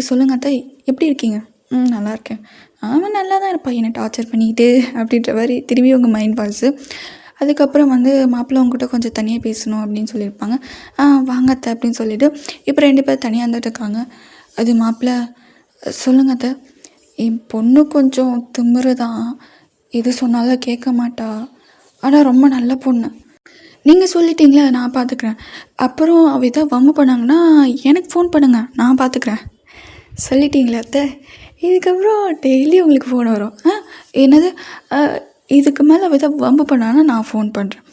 சொல்லுங்கள் அத்தை, எப்படி இருக்கீங்க? நல்லா இருக்கேன். அவன் நல்லா தான் இருப்பான், என்னை டார்ச்சர் பண்ணிக்கிட்டு அப்படின்ற மாதிரி திரும்பி உங்கள் மைண்ட் வாய்ஸு. அதுக்கப்புறம் வந்து மாப்பிள்ளை உங்ககிட்ட கொஞ்சம் தனியாக பேசணும் அப்படின்னு சொல்லியிருப்பாங்க. வாங்க அத்தை அப்படின்னு சொல்லிவிட்டு இப்போ 2 பேர் தனியாக இருந்துட்டு இருக்காங்க. அது மாப்பிள்ளை சொல்லுங்கள் அத்தை, என் பொண்ணு கொஞ்சம் திமிரு தான், எது சொன்னாலும் கேட்க மாட்டா, ஆனால் ரொம்ப நல்ல பொண்ணு. நீங்கள் சொல்லிட்டீங்களே, நான் பார்த்துக்குறேன். அப்புறம் அவள் எதாவது வம்பு பண்ணாங்கன்னா எனக்கு ஃபோன் பண்ணுங்கள், நான் பார்த்துக்குறேன். சொல்லிட்டீங்களா அத்தை? இதுக்கப்புறம் டெய்லி உங்களுக்கு ஃபோன் வரும். என்னது, இதுக்கு மேலே அவள் எதாவது வம்பு பண்ணான்னா நான் ஃபோன் பண்ணுறேன்.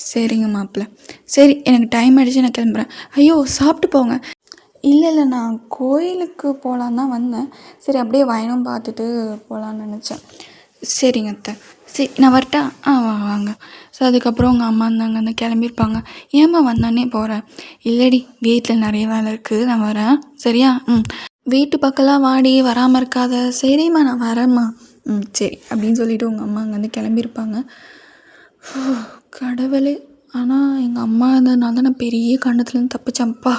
சரிங்க மாப்பிள்ளை, சரி எனக்கு டைம் ஆகிடுச்சு, நான் கிளம்புறேன். ஐயோ சாப்பிட்டு போங்க. இல்லை நான் கோயிலுக்கு போகலான்னு தான் வந்தேன். சரி அப்படியே வயனும் பார்த்துட்டு போகலான்னு நினச்சேன். சரிங்க அத்தை, சரி நான் வரட்டா? வாங்க. ஸோ அதுக்கப்புறம் உங்கள் அம்மா இருந்தாங்க, அந்த கிளம்பியிருப்பாங்க. ஏம்மா வந்தானே போகிறேன்? இல்லடி, வீட்டில் நிறைய வேலை இருக்குது, நான் வரேன் சரியா? வீட்டு பக்கம்லாம் வாடி, வராமல் இருக்காத. சரிம்மா நான் வரேம்மா. சரி அப்படின்னு சொல்லிவிட்டு உங்கள் அம்மா அங்கேருந்து கிளம்பியிருப்பாங்க. கடவுளே, ஆனால் எங்கள் அம்மா இருந்ததுனால தான் நான் பெரிய கண்டத்துலேருந்து தப்பிச்சேன்ப்பா.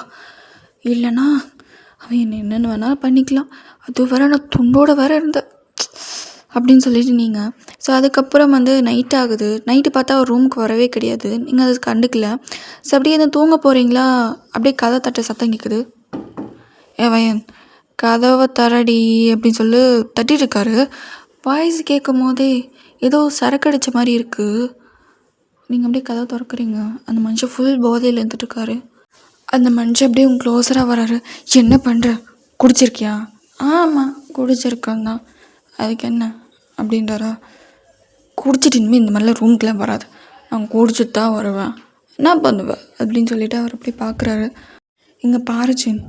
இல்லைனா அவன் என்னென்னு வேணாலும் பண்ணிக்கலாம், அது வர நான் துண்டோடு வேற இருந்தேன் அப்படின்னு சொல்லிட்டு நீங்கள். ஸோ அதுக்கப்புறம் வந்து நைட் ஆகுது. நைட்டு பார்த்தா அவர் ரூமுக்கு வரவே கிடையாது. நீங்கள் அதை கண்டுக்கல. ஸோ அப்படியே எதுவும் தூங்க போகிறீங்களா, அப்படியே கதை தட்ட சத்தம் கேட்குது. வயன் கதவை தரடி அப்படின்னு சொல்லி தட்டிட்டுருக்காரு. வாய்ஸ் கேட்கும் போதே ஏதோ சரக்கடிச்ச மாதிரி இருக்குது. நீங்கள் அப்படியே கதவை திறக்கிறீங்க. அந்த மனுஷன் ஃபுல் போதையில் இருந்துட்டுருக்காரு. அந்த மனுஷன் அப்படியே உங்க க்ளோஸராக வராரு. என்ன பண்ணுற, குடிச்சிருக்கியா? ஆமாம் குடிச்சிருக்கேன் தான். அதுக்கு என்ன அப்படின்றாரா. குடிச்சிட்டு இனிமேல் இந்த மாதிரிலாம் ரூமுக்கெலாம் வராது, நான் குடிச்சிட்டு தான் வருவேன், என்ன பண்ணுவேன் அப்படின்னு சொல்லிட்டு அவர் அப்படி பார்க்குறாரு. இங்கே பாருச்சின்,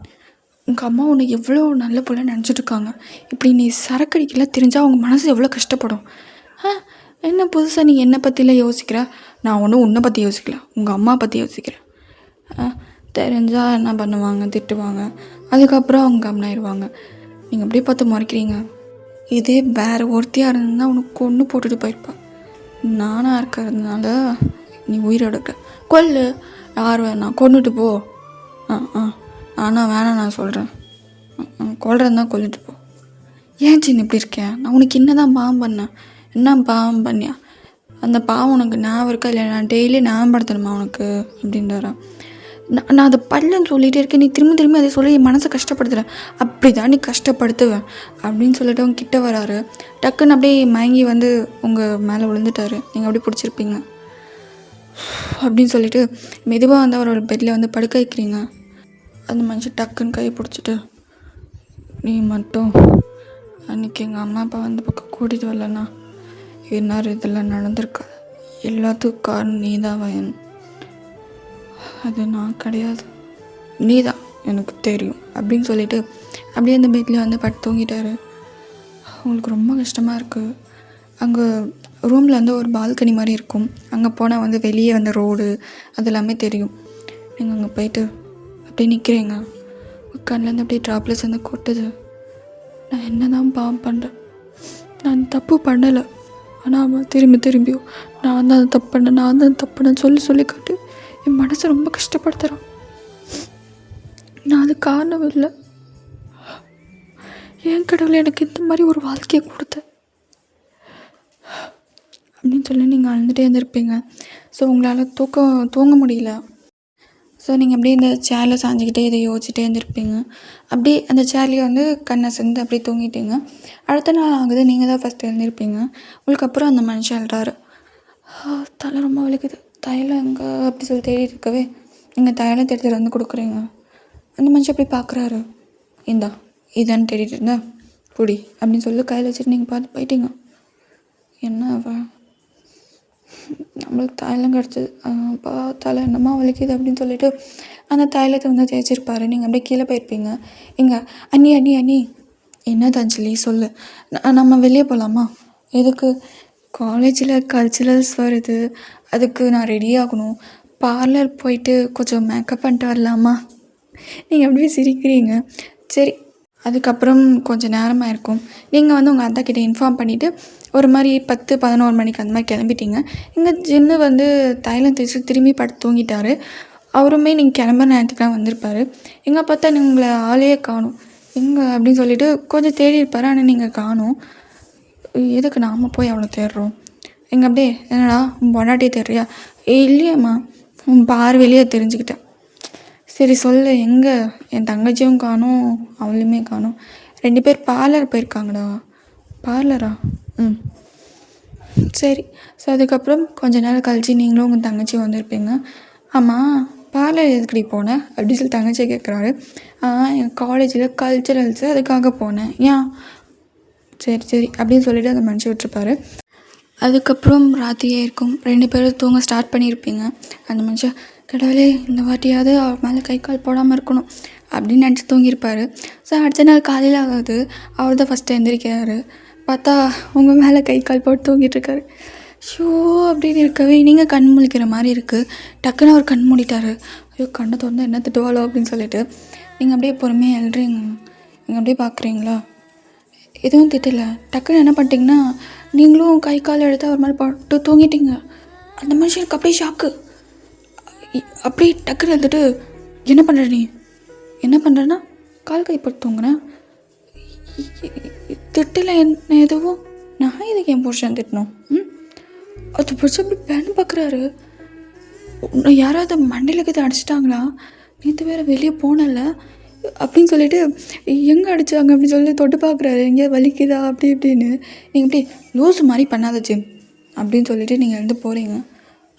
உங்கள் அம்மா உன்னை எவ்வளோ நல்ல போல நினச்சிட்ருக்காங்க. இப்படி நீ சரக்கடிக்கல தெரிஞ்சால் அவங்க மனசு எவ்வளோ கஷ்டப்படும். என்ன புதுசாக நீ என்னை பற்றிலாம் யோசிக்கிற? நான் ஒன்றும் உன்னை பற்றி யோசிக்கல, உங்கள் அம்மா பற்றி யோசிக்கிறேன். தெரிஞ்சால் என்ன பண்ணுவாங்க, திட்டுவாங்க, அதுக்கப்புறம் அவங்க கம்னாயிடுவாங்க. நீங்கள் அப்படியே பார்த்து மறைக்கிறீங்க. இதே வேறு ஒருத்தியாக இருந்தால் உனக்கு கொன்று போட்டுட்டு போயிருப்பா. நானாக இருக்கிறதுனால நீ உயிரோட கொல்லு, யார் வேணாம் கொண்டுட்டு போ. ஆனால் வேணாம், நான் சொல்கிறேன், கொல்றதுனா கொல்லிட்டு போ. ஏன் சின்ன இப்படி இருக்கேன்? நான் உனக்கு என்ன தான் பாவம் பண்ணேன்? என்ன பாவம் பண்ணியா? அந்த பாவம் உனக்கு ஞாபகம் இருக்கா இல்லை? நான் டெய்லி ஞாபகப்படுத்தணுமா உனக்கு அப்படின்றாரா. நான் அதை பல்லன்னு சொல்லிகிட்டே இருக்கேன், நீ திரும்பி அதை சொல்லி என் மனசை கஷ்டப்படுத்துகிறேன். அப்படி தான் நீ கஷ்டப்படுத்துவேன் அப்படின்னு சொல்லிட்டு அவங்க கிட்டே வராரு. டக்குன்னு அப்படியே மயங்கி வந்து உங்கள் மேலே விழுந்துட்டாரு. நீங்கள் அப்படியே பிடிச்சிருப்பீங்க. அப்படின்னு சொல்லிட்டு மெதுவாக வந்து அவரோட பெட்டில் வந்து படுக்க வைக்கிறீங்க. அந்த மனுஷன் டக்குன்னு கையை பிடிச்சிட்டு, நீ மட்டும் அன்றைக்கி எங்கள் அம்மா அப்பா வந்து பக்கம் கூட்டிகிட்டு வரலன்னா என்ன இதெல்லாம் நடந்திருக்கா? எல்லாத்துக்கும் காரணம் நீ தான் வயன், அது நான் கிடையாது, நீ தான், எனக்கு தெரியும் அப்படின்னு சொல்லிட்டு அப்படியே அந்த பெட்டில் வந்து பட்டு தூங்கிட்டாரு. அவங்களுக்கு ரொம்ப கஷ்டமாக இருக்குது. அங்கே ரூமில் வந்து ஒரு பால்கனி மாதிரி இருக்கும். அங்கே போனால் வந்து வெளியே வந்து ரோடு அதெல்லாமே தெரியும். நீங்கள் அங்கே போயிட்டு அப்படியே நிற்கிறீங்க. கண்ணிலேருந்து அப்படியே ட்ராப்லெட்ஸ் வந்து கொட்டுது. நான் என்ன தான் பாவம் பண்ணுறேன், நான் தப்பு பண்ணலை, ஆனால் அவன் திரும்பியும் நான் தான் தப்பு பண்ணேன்னு சொல்லி காட்டு என் மனசை ரொம்ப கஷ்டப்படுத்துகிறான். நான் அது காரணம் இல்லை, என் கடவுள் எனக்கு இந்த மாதிரி ஒரு வாழ்க்கையை கொடுத்த அப்படின்னு சொல்லி நீங்கள் அழுந்துகிட்டே இருந்திருப்பீங்க. ஸோ உங்களால் தூங்க முடியல. ஸோ ஸோ நீங்கள் அப்படியே இந்த சேரில் சாஞ்சிக்கிட்டே இதை யோசிச்சுட்டே இருந்திருப்பீங்க. அப்படியே அந்த சேர்லேயே வந்து கண்ணை சேர்ந்து அப்படியே தூங்கிட்டீங்க. அடுத்த நாள் ஆகுது, நீங்கள் தான் ஃபஸ்ட்டு எழுந்திருப்பீங்க. உங்களுக்கு அப்புறம் அந்த மனுஷன் எழுறாரு. தலை ரொம்ப வலிக்குது, தைலம் எங்கே அப்படி சொல்லி தேடிட்டு இருக்கவே நீங்கள் தைலத்தை எடுத்துகிட்டு வந்து கொடுக்குறீங்க. அந்த மனுஷன் அப்படி பார்க்குறாரு. இந்தா இதான்னு தேடிட்டு இருந்தேன், புடி அப்படின்னு சொல்லி கையில் வச்சுட்டு நீங்கள் பார்த்து போயிட்டீங்க. என்ன நம்மளுக்கு தைலம் கிடச்சிது, அப்பா தலை என்னம்மா வலிக்குது அப்படின்னு சொல்லிட்டு அந்த தைலத்தை வந்து தேய்ச்சிருப்பாரு. நீங்கள் அப்படியே கீழே போயிருப்பீங்க. இங்கே அண்ணி அண்ணி அண்ணி என்ன தஞ்சலி சொல்லு, நம்ம வெளியே போகலாமா? எதுக்கு? காலேஜில் கல்ச்சுரல்ஸ் வருது, அதுக்கு நான் ரெடி ஆகணும். பார்லர் போயிட்டு கொஞ்சம் மேக்கப் பண்ணிட்டு வரலாமா? நீங்கள் அப்படியே சிரிக்கிறீங்க. சரி, அதுக்கப்புறம் கொஞ்சம் நேரமாக இருக்கும். நீங்கள் வந்து உங்கள் அத்தா கிட்டே இன்ஃபார்ம் பண்ணிவிட்டு ஒரு மாதிரி 10-11 மணிக்கு அந்த மாதிரி கிளம்பிட்டீங்க. எங்கள் ஜின்னு வந்து தைலம் தேய்ச்சி திரும்பி படுத்து தூங்கிட்டார். அவருமே நீங்கள் கிளம்புற நேரத்துக்குலாம் வந்திருப்பார். எங்கே பார்த்தா உங்களை ஆளையே காணும். எங்கே அப்படின்னு சொல்லிட்டு கொஞ்சம் தேடி இருப்பார். ஆனால் நீங்கள் காணும். எதுக்கு நாம் போய் அவ்வளோ தேடுறோம்? எங்கே அப்படியே என்னடா உன் பொண்டாட்டியை தேடுறியா? இல்லையாம்மா, உன் பார்வையிலேயே தெரிஞ்சுக்கிட்டேன். சரி சொல்லு, எங்கே? என் தங்கச்சியும் காணும், அவளுமே காணும். 2 பேர் பார்லர் போயிருக்காங்கடா. பார்லரா? சரி. ஸோ அதுக்கப்புறம் கொஞ்ச நேரம் கழிச்சு நீங்களும் உங்கள் தங்கச்சியும் வந்திருப்பீங்க. ஆமாம், பார்லர் எதுக்குடி போனேன் அப்படி சொல்லி தங்கச்சியை கேட்குறாரு. என் காலேஜில் கல்ச்சுரல்ஸு, அதுக்காக போனேன். ஏன்? சரி அப்படின்னு சொல்லிவிட்டு அதை மனுஷன் விட்டுருப்பாரு. அதுக்கப்புறம் ராத்திரியே இருக்கும். 2 பேரும் தூங்க ஸ்டார்ட் பண்ணியிருப்பீங்க. அந்த மனுஷன், கடவுளே இந்த வாட்டியாவது அவர் மேலே கை கால் போடாமல் இருக்கணும் அப்படின்னு நினச்சி தூங்கியிருப்பார். ஸோ அடுத்த நாள் காலையில் ஆகுது, அவர் தான் ஃபஸ்ட்டு எழுந்திரிக்கிறாரு. பார்த்தா உங்கள் மேலே கை கால் போட்டு தூங்கிட்டுருக்காரு. ஷோ அப்படின்னு இருக்கவே நீங்கள் கண் முழிக்கிற மாதிரி இருக்குது. டக்குன்னு அவர் கண் மூடிட்டார். ஐயோ கண்ணை திறந்து என்ன திட்டுவாளோ அப்படின்னு சொல்லிட்டு நீங்கள் அப்படியே பொறுமையாக எழுறீங்க. நீங்கள் அப்படியே பார்க்குறீங்களா? எதுவும் திட்டலை. டக்குன்னு என்ன பண்ணிட்டீங்கன்னா நீங்களும் கை கால் எடுத்து அவர் மேலே போட்டு தூங்கிட்டீங்க. அந்த மனுஷனுக்கு அப்படியே ஷாக்கு. அப்படியே டக்குன்னு எடுத்துட்டு, என்ன பண்ணுற நீ? என்ன பண்ணுறேன்னா கால் கை போட்டு தூங்குறேன். திட்டலை என்ன எதுவும். நான் இதுக்கு என் புருஷன் திட்டணும்? அது புருஷன் அப்படி பேன்னு பார்க்குறாரு. யாராவது மண்டையிலுக்கு இதை அடிச்சிட்டாங்களா? நேற்று வேறு வெளியே போனல அப்படின்னு சொல்லிட்டு எங்கே அடித்தாங்க அப்படின்னு சொல்லி தொட்டு பார்க்குறாரு. எங்கேயாவது வலிக்குதா அப்படி இப்படின்னு. நீங்கள் இப்படி லூஸ் மாதிரி பண்ணாத ஜிம் அப்படின்னு சொல்லிட்டு நீங்கள் எழுந்து போகிறீங்க.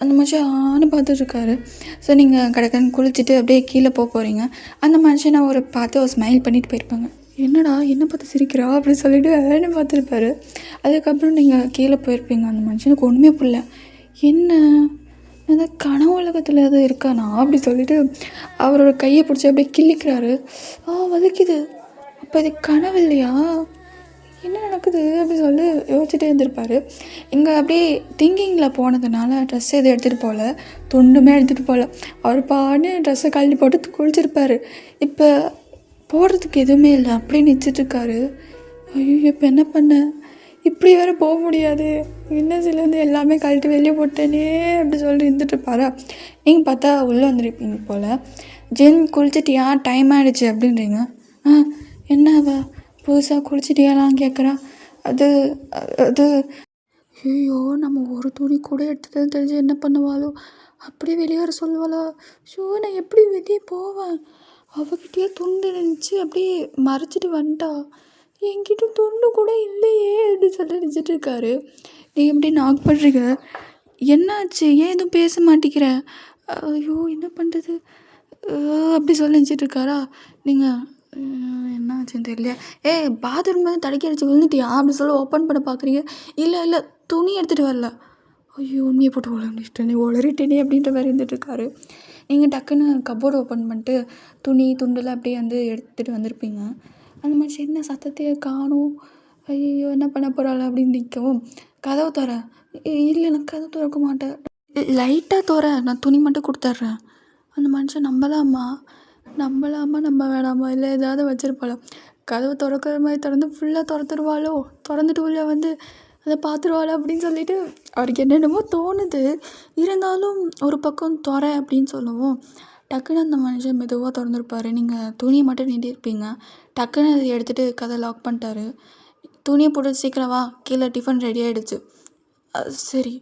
அந்த மனுஷன் ஆன்னு பார்த்துட்ருக்காரு. ஸோ நீங்கள் கடற்கன்னு குளிச்சுட்டு அப்படியே கீழே போகிறீங்க. அந்த மனுஷனை பார்த்து ஒரு ஸ்மைல் பண்ணிட்டு போயிருப்பாங்க. என்னடா என்ன பார்த்து சிரிக்கிறா அப்படின்னு சொல்லிட்டு ஆன்னு பார்த்துருப்பாரு. அதுக்கப்புறம் நீங்கள் கீழே போயிருப்பீங்க. அந்த மனுஷனுக்கு ஒன்றுமே புரியல. என்ன அதான் கனவு உலகத்தில் எதுவும் இருக்கானா அப்படி சொல்லிட்டு அவரோட கையை பிடிச்சி அப்படியே கிள்ளிக்கிறாரு. வலிக்குது. அப்போ இது கனவு இல்லையா? என்ன நடக்குது அப்படி சொல்லி யோசிச்சுட்டே இருந்திருப்பார். இங்கே அப்படியே திங்கிங்கில் போனதுனால ட்ரெஸ் எதுவும் எடுத்துகிட்டு போகல, துண்டுமே எடுத்துகிட்டு போகல. அவர் பான்னு ட்ரெஸ்ஸை கழட்டி போட்டு குளிச்சிருப்பார். இப்போ போடுறதுக்கு எதுவுமே இல்லை, அப்படியே நிச்சிட்ருக்காரு. ஐயோ இப்போ என்ன பண்ண? இப்படி வேறு போக முடியாது, இன்னசிலேருந்து எல்லாமே கழட்டி வெளியே போட்டேனே அப்படி சொல்லிட்டு இருந்துட்டுருப்பாரா. நீங்கள் பார்த்தா உள்ளே வந்துருப்பீங்க போல். ஜின் குளிச்சிட்டியா, டைம் ஆகிடுச்சு அப்படின்றீங்க. என்ன புதுசாக குளிச்சிட்டியாலாம் கேட்குறா. அது அது ஐயோ நம்ம ஒரு துணி கூட எடுத்துகிட்டு தெரிஞ்சு என்ன பண்ணுவாளோ, அப்படியே வெளியே வர சொல்லுவாளா? ஷோ நான் எப்படி வெளியே போவேன்? அவகிட்டயே துண்டு இருந்துச்சு, அப்படியே மறைச்சிட்டு வந்துட்டா. என்கிட்ட துண்டு கூட இல்லையே அப்படின்னு சொல்லி நினச்சிட்டு இருக்காரு. நீங்கள் எப்படி நாக் பண்ணுறீங்க? என்னாச்சு, ஏன் எதுவும் பேச மாட்டேங்கிற? ஐயோ என்ன பண்ணுறது அப்படி சொல்லி நினச்சிட்டு இருக்காரா. நீங்கள் என்ன ஆச்சுன்னு தெரியல. பாத்ரூம் வந்து தடுக்கி அடிச்சு விழுந்துட்டியா அப்படி சொல்லி ஓப்பன் பண்ண பார்க்குறீங்க. இல்லை துணி எடுத்துகிட்டு வரல. ஐயோ உண்மையை போட்டு உளறிட்டேனே அப்படின்ற மாதிரி இருந்துகிட்ருக்காரு. நீங்கள் டக்குன்னு கப்போர்டு ஓப்பன் பண்ணிட்டு துணி துண்டெல்லாம் அப்படியே வந்து எடுத்துகிட்டு வந்திருப்பீங்க. அந்த மனுஷன் என்ன சத்தத்தையே காணும். ஐயோ என்ன பண்ண போகிறாள் அப்படின்னு நிற்கவும், கதவை தர. இல்லை நான் கதவை திறக்க மாட்டேன், லைட்டாக தோற, நான் துணி மட்டும் கொடுத்துட்றேன். அந்த மனுஷன் நம்பலாமா நம்ப வேணாமா, இல்லை ஏதாவது வச்சுருப்பாளோ. கதவை திறக்கிற மாதிரி திறந்து ஃபுல்லாக திறந்துருவாளோ, திறந்துட்டு உள்ள வந்து அதை பார்த்துருவாளோ அப்படின்னு சொல்லிட்டு அவருக்கு என்னென்னமோ தோணுது. இருந்தாலும் ஒரு பக்கம் துற அப்படின்னு சொல்லவும் டக்குன்னு அந்த மனுஷன் மெதுவாக திறந்துருப்பார். நீங்கள் துணியை மட்டும் நீட்டிருப்பீங்க. டக்குன்னு அதை எடுத்துகிட்டு கதை லாக் பண்ணிட்டாரு. துணியை போட்டு சீக்கிரம் வா, கீழே டிஃபன் ரெடி ஆகிடுச்சு. சரி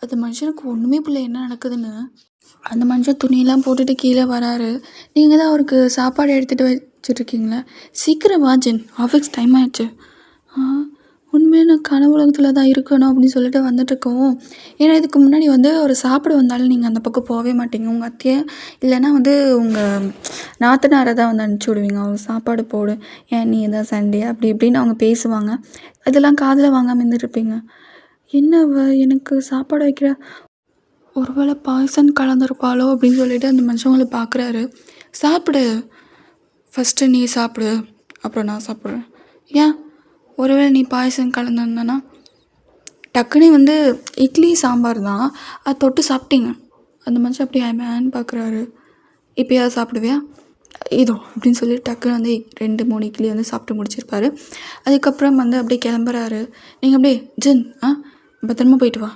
அந்த மனுஷனுக்கு ஒன்றுமே புரியல என்ன நடக்குதுன்னு. அந்த மனுஷன் துணியெல்லாம் போட்டுட்டு கீழே வராரு. நீங்கள் தான் அவருக்கு சாப்பாடு எடுத்துகிட்டு வச்சுட்ருக்கீங்களே, சீக்கிரம் வா ஜென், ஆஃபீஸ் டைம் ஆயிடுச்சு. உண்மையாக நான் கனவு உலகத்தில் தான் இருக்கணும் அப்படின்னு சொல்லிட்டு வந்துட்டுருக்கவும், ஏன்னா இதுக்கு முன்னாடி வந்து அவர் சாப்பிட வந்தாலும் நீங்கள் அந்த பக்கம் போகவே மாட்டீங்க. உங்கள் அத்தையை இல்லைன்னா வந்து உங்கள் நாத்தனாரை தான் வந்து அனுப்பிச்சி விடுவீங்க, அவங்க சாப்பாடு போடு, ஏன் நீ எதாவது சண்டே அப்படி இப்படின்னு அவங்க பேசுவாங்க. இதெல்லாம் காதில் வாங்காமல் இருந்துருப்பீங்க. என்ன எனக்கு சாப்பாடு வைக்கிற, ஒருவேளை பாய்சன் கலந்துருப்பாளோ அப்படின்னு சொல்லிட்டு அந்த மனுஷங்களை பார்க்குறாரு. சாப்பிடு, ஃபஸ்ட்டு நீ சாப்பிடு, அப்புறம் நான் சாப்பிட்றேன். ஏன் ஒருவேளை நீ பாயசம் கலந்துருந்தனா? டக்குனே வந்து இட்லி சாம்பார் தான், அது தொட்டு சாப்பிட்டீங்க. அந்த மனுஷன் அப்படி ஆன்னு பார்க்குறாரு. இப்போயாவது சாப்பிடுவியா? இதோ அப்படின்னு சொல்லி டக்குன்னு வந்து 2-3 இட்லி வந்து சாப்பிட்டு முடிச்சிருப்பாரு. அதுக்கப்புறம் வந்து அப்படியே கிளம்புறாரு. நீங்கள் அப்படியே ஜென் பத்திரமா போயிட்டு வா.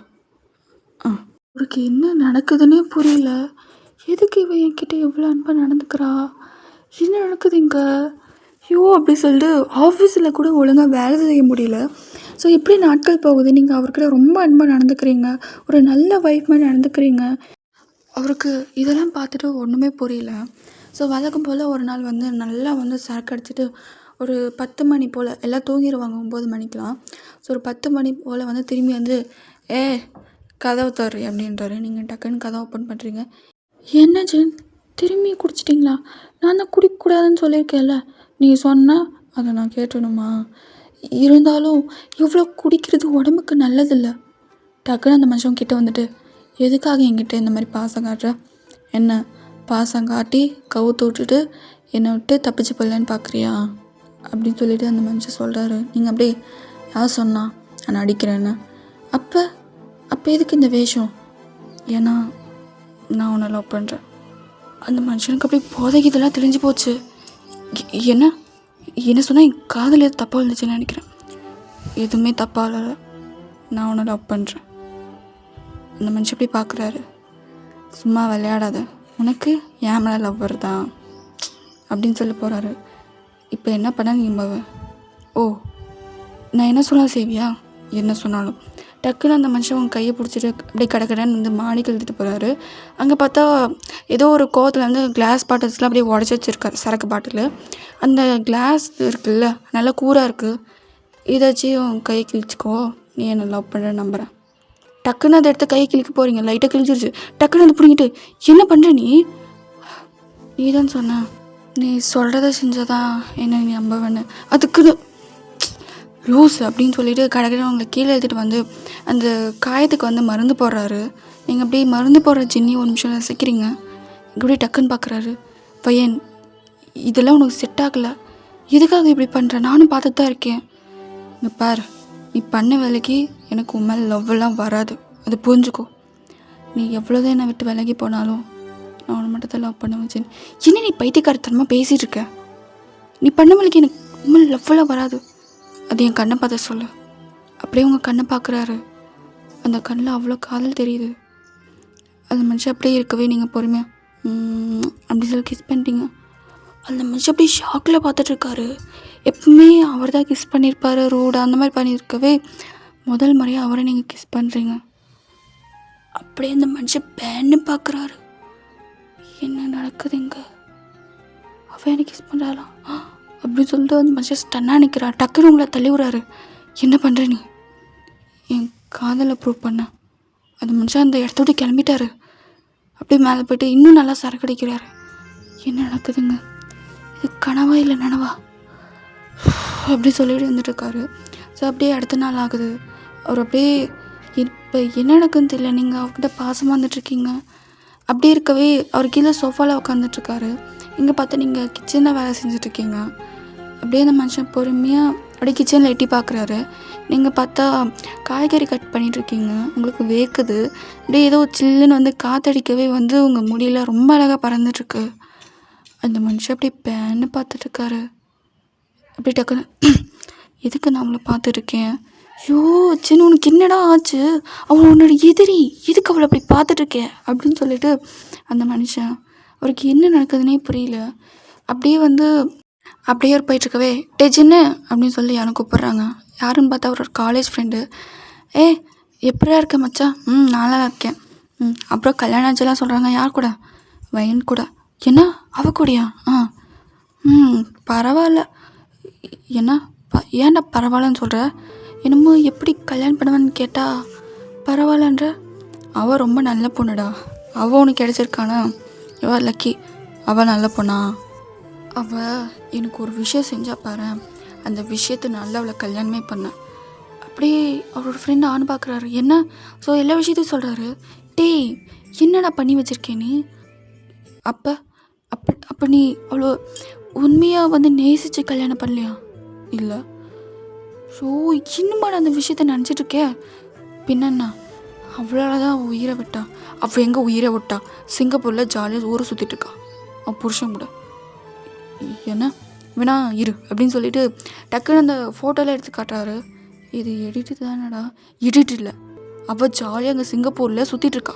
அவருக்கு என்ன நடக்குதுன்னே புரியல. எதுக்கு இவன் என்கிட்ட எவ்வளோ அன்பாக நடந்துக்கிறா, என்ன நடக்குது இங்கே, ஐயோ அப்படி சொல்லிட்டு ஆஃபீஸில் கூட ஒழுங்காக வேலை செய்ய முடியல. ஸோ எப்படி நாட்கள் போகுது, நீங்கள் அவர்கிட்ட ரொம்ப அன்பாக நடந்துக்கிறீங்க, ஒரு நல்ல வைஃப் மாதிரி நடந்துக்கிறீங்க. அவருக்கு இதெல்லாம் பார்த்துட்டு ஒன்றுமே புரியல. ஸோ வழக்கம் போல் ஒரு நாள் வந்து நல்லா வந்து சரக்கு அடிச்சுட்டு ஒரு 10 மணி போல், எல்லாம் தூங்கிடுவாங்க 9 மணிக்கெலாம். ஸோ ஒரு 10 மணி போல் வந்து திரும்பி வந்து கதவை தர்றி அப்படின்றாரு. நீங்கள் டக்குன்னு கதவை ஓப்பன் பண்ணுறீங்க. என்ன ஜென் திரும்பி குடிச்சிட்டிங்களா? நான் தான் குடிக்கக்கூடாதுன்னு சொல்லியிருக்கேன்ல, நீங்கள் சொன்னால் அதை நான் கேட்டணுமா? இருந்தாலும் இவ்வளோ குடிக்கிறது உடம்புக்கு நல்லதில்லை. டக்குன்னு அந்த மனுஷன் கிட்டே வந்துட்டு, எதுக்காக என்கிட்ட இந்த மாதிரி பாசம் காட்டுற? என்ன பாசம் காட்டி கவுத்து விட்டுட்டு என்னை விட்டு தப்பிச்சு போடலான்னு பார்க்குறியா அப்படின்னு சொல்லிட்டு அந்த மனுஷன் சொல்கிறாரு. நீங்கள் அப்படியே யார் சொன்னா நான் அடிக்கிறேன்னு? அப்போ எதுக்கு இந்த வேஷம்? ஏன்னா நான் உன்னை லவ் பண்ணுறேன். அந்த மனுஷனுக்கு அப்படியே போதைக்கு இதெல்லாம் தெரிஞ்சு போச்சு. என்ன சொன்னால் என் காதல் எது தப்பாக இருந்துச்சுன்னு நினைக்கிறேன். எதுவுமே தப்பாக இல்லை, நான் உன்னை லவ் பண்ணுறேன். அந்த மனுஷன் அப்படி பார்க்குறாரு. சும்மா விளையாடாத, உனக்கு ஏன் மேலே லவ் வருதா அப்படின்னு சொல்லி போகிறாரு. இப்போ என்ன பண்ண நீ நான் என்ன சொன்னாலும் செய்வியா? என்ன சொன்னாலும். டக்குன்னு அந்த மனுஷன் உங்கள் கையை பிடிச்சிட்டு அப்படியே கடற்கடன்னு வந்து மாடிக்கு எழுதிட்டு போகிறாரு. அங்கே பார்த்தா ஏதோ ஒரு கோவத்தில் வந்து கிளாஸ் பாட்டில்ஸ்லாம் அப்படியே உடச்சி வச்சுருக்காரு, சரக்கு பாட்டில். அந்த கிளாஸ் இருக்குல்ல, நல்லா கூராக இருக்குது, இதாச்சும் கையை கிழிச்சிக்கோ, நீ என்ன லவ் பண்ணுற நம்புகிறேன். டக்குன்னு அதை எடுத்து கையை கிழிக்க போகிறீங்க, லைட்டாக கிழிச்சிருச்சு. டக்குன்னு அதை பிடிங்கிட்டு என்ன பண்ணுற நீ தான் சொன்ன, நீ சொல்கிறத செஞ்சதான் என்ன நீ நம்பவேன்னு, அதுக்குன்னு லூஸ் அப்படின்னு சொல்லிட்டு கடைக்கிற அவங்களை கீழே எழுதிட்டு வந்து அந்த காயத்துக்கு வந்து மருந்து போடுறாரு. நீங்கள் அப்படியே மருந்து போடுற ஜின்னி ஒரு நிமிஷம் ரசிக்கிறீங்க. இப்படி டக்குன்னு பார்க்குறாரு. பையன் இதெல்லாம் உனக்கு செட் ஆகலை, எதுக்காக இப்படி பண்ணுற? நானும் பார்த்துட்டு தான் இருக்கேன். இங்கே பாரு, நீ பண்ண வேலைக்கு எனக்கு உன் மேலே லவ்வெல்லாம் வராது, அது புரிஞ்சுக்கோ. நீ எவ்வளோதான் என்னை விட்டு விலகி போனாலும் நான் உன்னை மட்டும் தான் லவ் பண்ண வச்சேன். என்ன நீ பைத்தியக்காரத்தனமாக பேசிகிட்டு இருக்க? நீ பண்ண வேலைக்கு எனக்கு உண்மையில லவ்வெல்லாம் வராது, அது என் கண்ணை பார்த்து சொல்லு. அப்படியே உங்கள் கண்ணை பார்க்குறாரு. அந்த கண்ணில் அவ்வளோ காதல் தெரியுது. அந்த மனுஷன் அப்படியே இருக்கவே நீங்கள் பொறுமையாக அப்படி சொல்லி கிஸ் பண்ணிட்டீங்க. அந்த மனுஷன் அப்படியே ஷாக்கில் பார்த்துட்ருக்காரு. எப்பவுமே அவர் தான் கிஸ் பண்ணியிருப்பார், ரூடாக அந்த மாதிரி பண்ணியிருக்கவே முதல் முறையாக அவரை நீங்கள் கிஸ் பண்ணுறீங்க. அப்படியே அந்த மனுஷன் பேன்னு பார்க்குறாரு. என்ன நடக்குது இங்கே? அவன் எனக்கு கிஸ் பண்ணுறாளாம் அப்படின்னு சொல்லிட்டு அந்த மனுஷன் ஸ்டன்னாக நிற்கிறார். டக்குன்னு உங்களை தள்ளி விடுறாரு. என்ன பண்ணுற நீ? என் காதலை ப்ரூவ் பண்ண. அந்த மனுஷன் அந்த இடத்த விட்டு கிளம்பிட்டாரு. அப்படியே மேலே போய்ட்டு இன்னும் நல்லா சரக்கு அடிக்கிறாரு. என்ன நடக்குதுங்க? இது கனவா இல்லை நனவா அப்படி சொல்லிட்டு வந்துட்டுருக்காரு. ஸோ அப்படியே அடுத்த நாள் ஆகுது. அவர் அப்படியே இப்போ என்ன நடக்குதுன்னு தெரியல. நீங்கள் அவர்கிட்ட பாசமாக வந்துட்டுருக்கீங்க. அப்படி இருக்கவே அவர் கீழே சோஃபாவில் உட்காந்துட்ருக்காரு. இங்கே பார்த்தா நீங்கள் கிச்சனில் வேலை செஞ்சிட்ருக்கீங்க. அப்படியே அந்த மனுஷன் பொறுமையாக அப்படியே கிச்சனில் எட்டி பார்க்குறாரு. நீங்கள் பார்த்தா காய்கறி கட் பண்ணிகிட்ருக்கீங்க. உங்களுக்கு வேக்குது. அப்படியே ஏதோ சில்லுன்னு வந்து காற்றடிக்கவே வந்து உங்கள் முடியல ரொம்ப அழகாக பறந்துட்டுருக்கு. அந்த மனுஷன் அப்படியே பேன்னு பார்த்துட்ருக்காரு. அப்படி டக்குன்னு எதுக்கு நான் அவளை பார்த்துட்ருக்கேன்? ஐயோ சின்ன உனக்கு என்னடா ஆச்சு? அவள் உன்னோட எதிரி, எதுக்கு அவளை அப்படி பார்த்துட்ருக்கேன் அப்படின்னு சொல்லிட்டு அந்த மனுஷன் அவருக்கு என்ன நடக்குதுன்னே புரியல. அப்படியே ஒரு போயிட்டுருக்கவே டே சின்ன அப்படின்னு சொல்லி யாரும் கூப்பிட்றாங்க. யாருன்னு பார்த்தா ஒரு காலேஜ் ஃப்ரெண்டு. எப்படியா இருக்க மச்சான்? நல்லா இருக்கேன். அப்புறம் கல்யாணம் ஆச்சுலாம் சொல்கிறாங்க. யார் கூட? வயன் கூட. என்ன அவ கூடயா? பரவாயில்ல. என்ன ஏன்டா பரவாயில்லன்னு சொல்கிற? என்னமோ எப்படி கல்யாணம் பண்ணுவேன்னு கேட்டால் பரவாயில்லன்ற. அவள் ரொம்ப நல்ல பொண்ணுடா. அவள் உனக்கு கிடச்சிருக்கானா? இவ லக்கி. அவள் நல்ல பொண்ணா? அவள் எனக்கு ஒரு விஷயம் செஞ்சா பாரு, அந்த விஷயத்தை நல்லா அவளை கல்யாணமே பண்ணேன். அப்படியே அவரோட ஃப்ரெண்டு ஆண் பார்க்குறாரு. என்ன? ஸோ எல்லா விஷயத்தையும் சொல்கிறாரு. டேய் என்னடா பண்ணி வச்சுருக்கே நீ? அப்போ நீ அவ்வளோ உண்மையாக வந்து நேசித்து கல்யாணம் பண்ணலையா? இல்லை. ஸோ இன்னுமா நான் அந்த விஷயத்த நினச்சிட்ருக்கே. பின்னா அவ்வளோ தான் உயிரை விட்டா. அவள் எங்கே உயிரை விட்டா? சிங்கப்பூரில் ஜாலியாக ஊரை சுற்றிட்டுருக்கா அவள் புருஷன் கூட. என்ன வேணா இரு அப்படின்னு சொல்லிட்டு டக்குன்னு அந்த ஃபோட்டோலாம் எடுத்து காட்டுறாரு. இது எடிட்டு தானடா? எடிட் இல்லை, அவள் ஜாலியாக அங்கே சிங்கப்பூரில் சுற்றிட்டுருக்கா.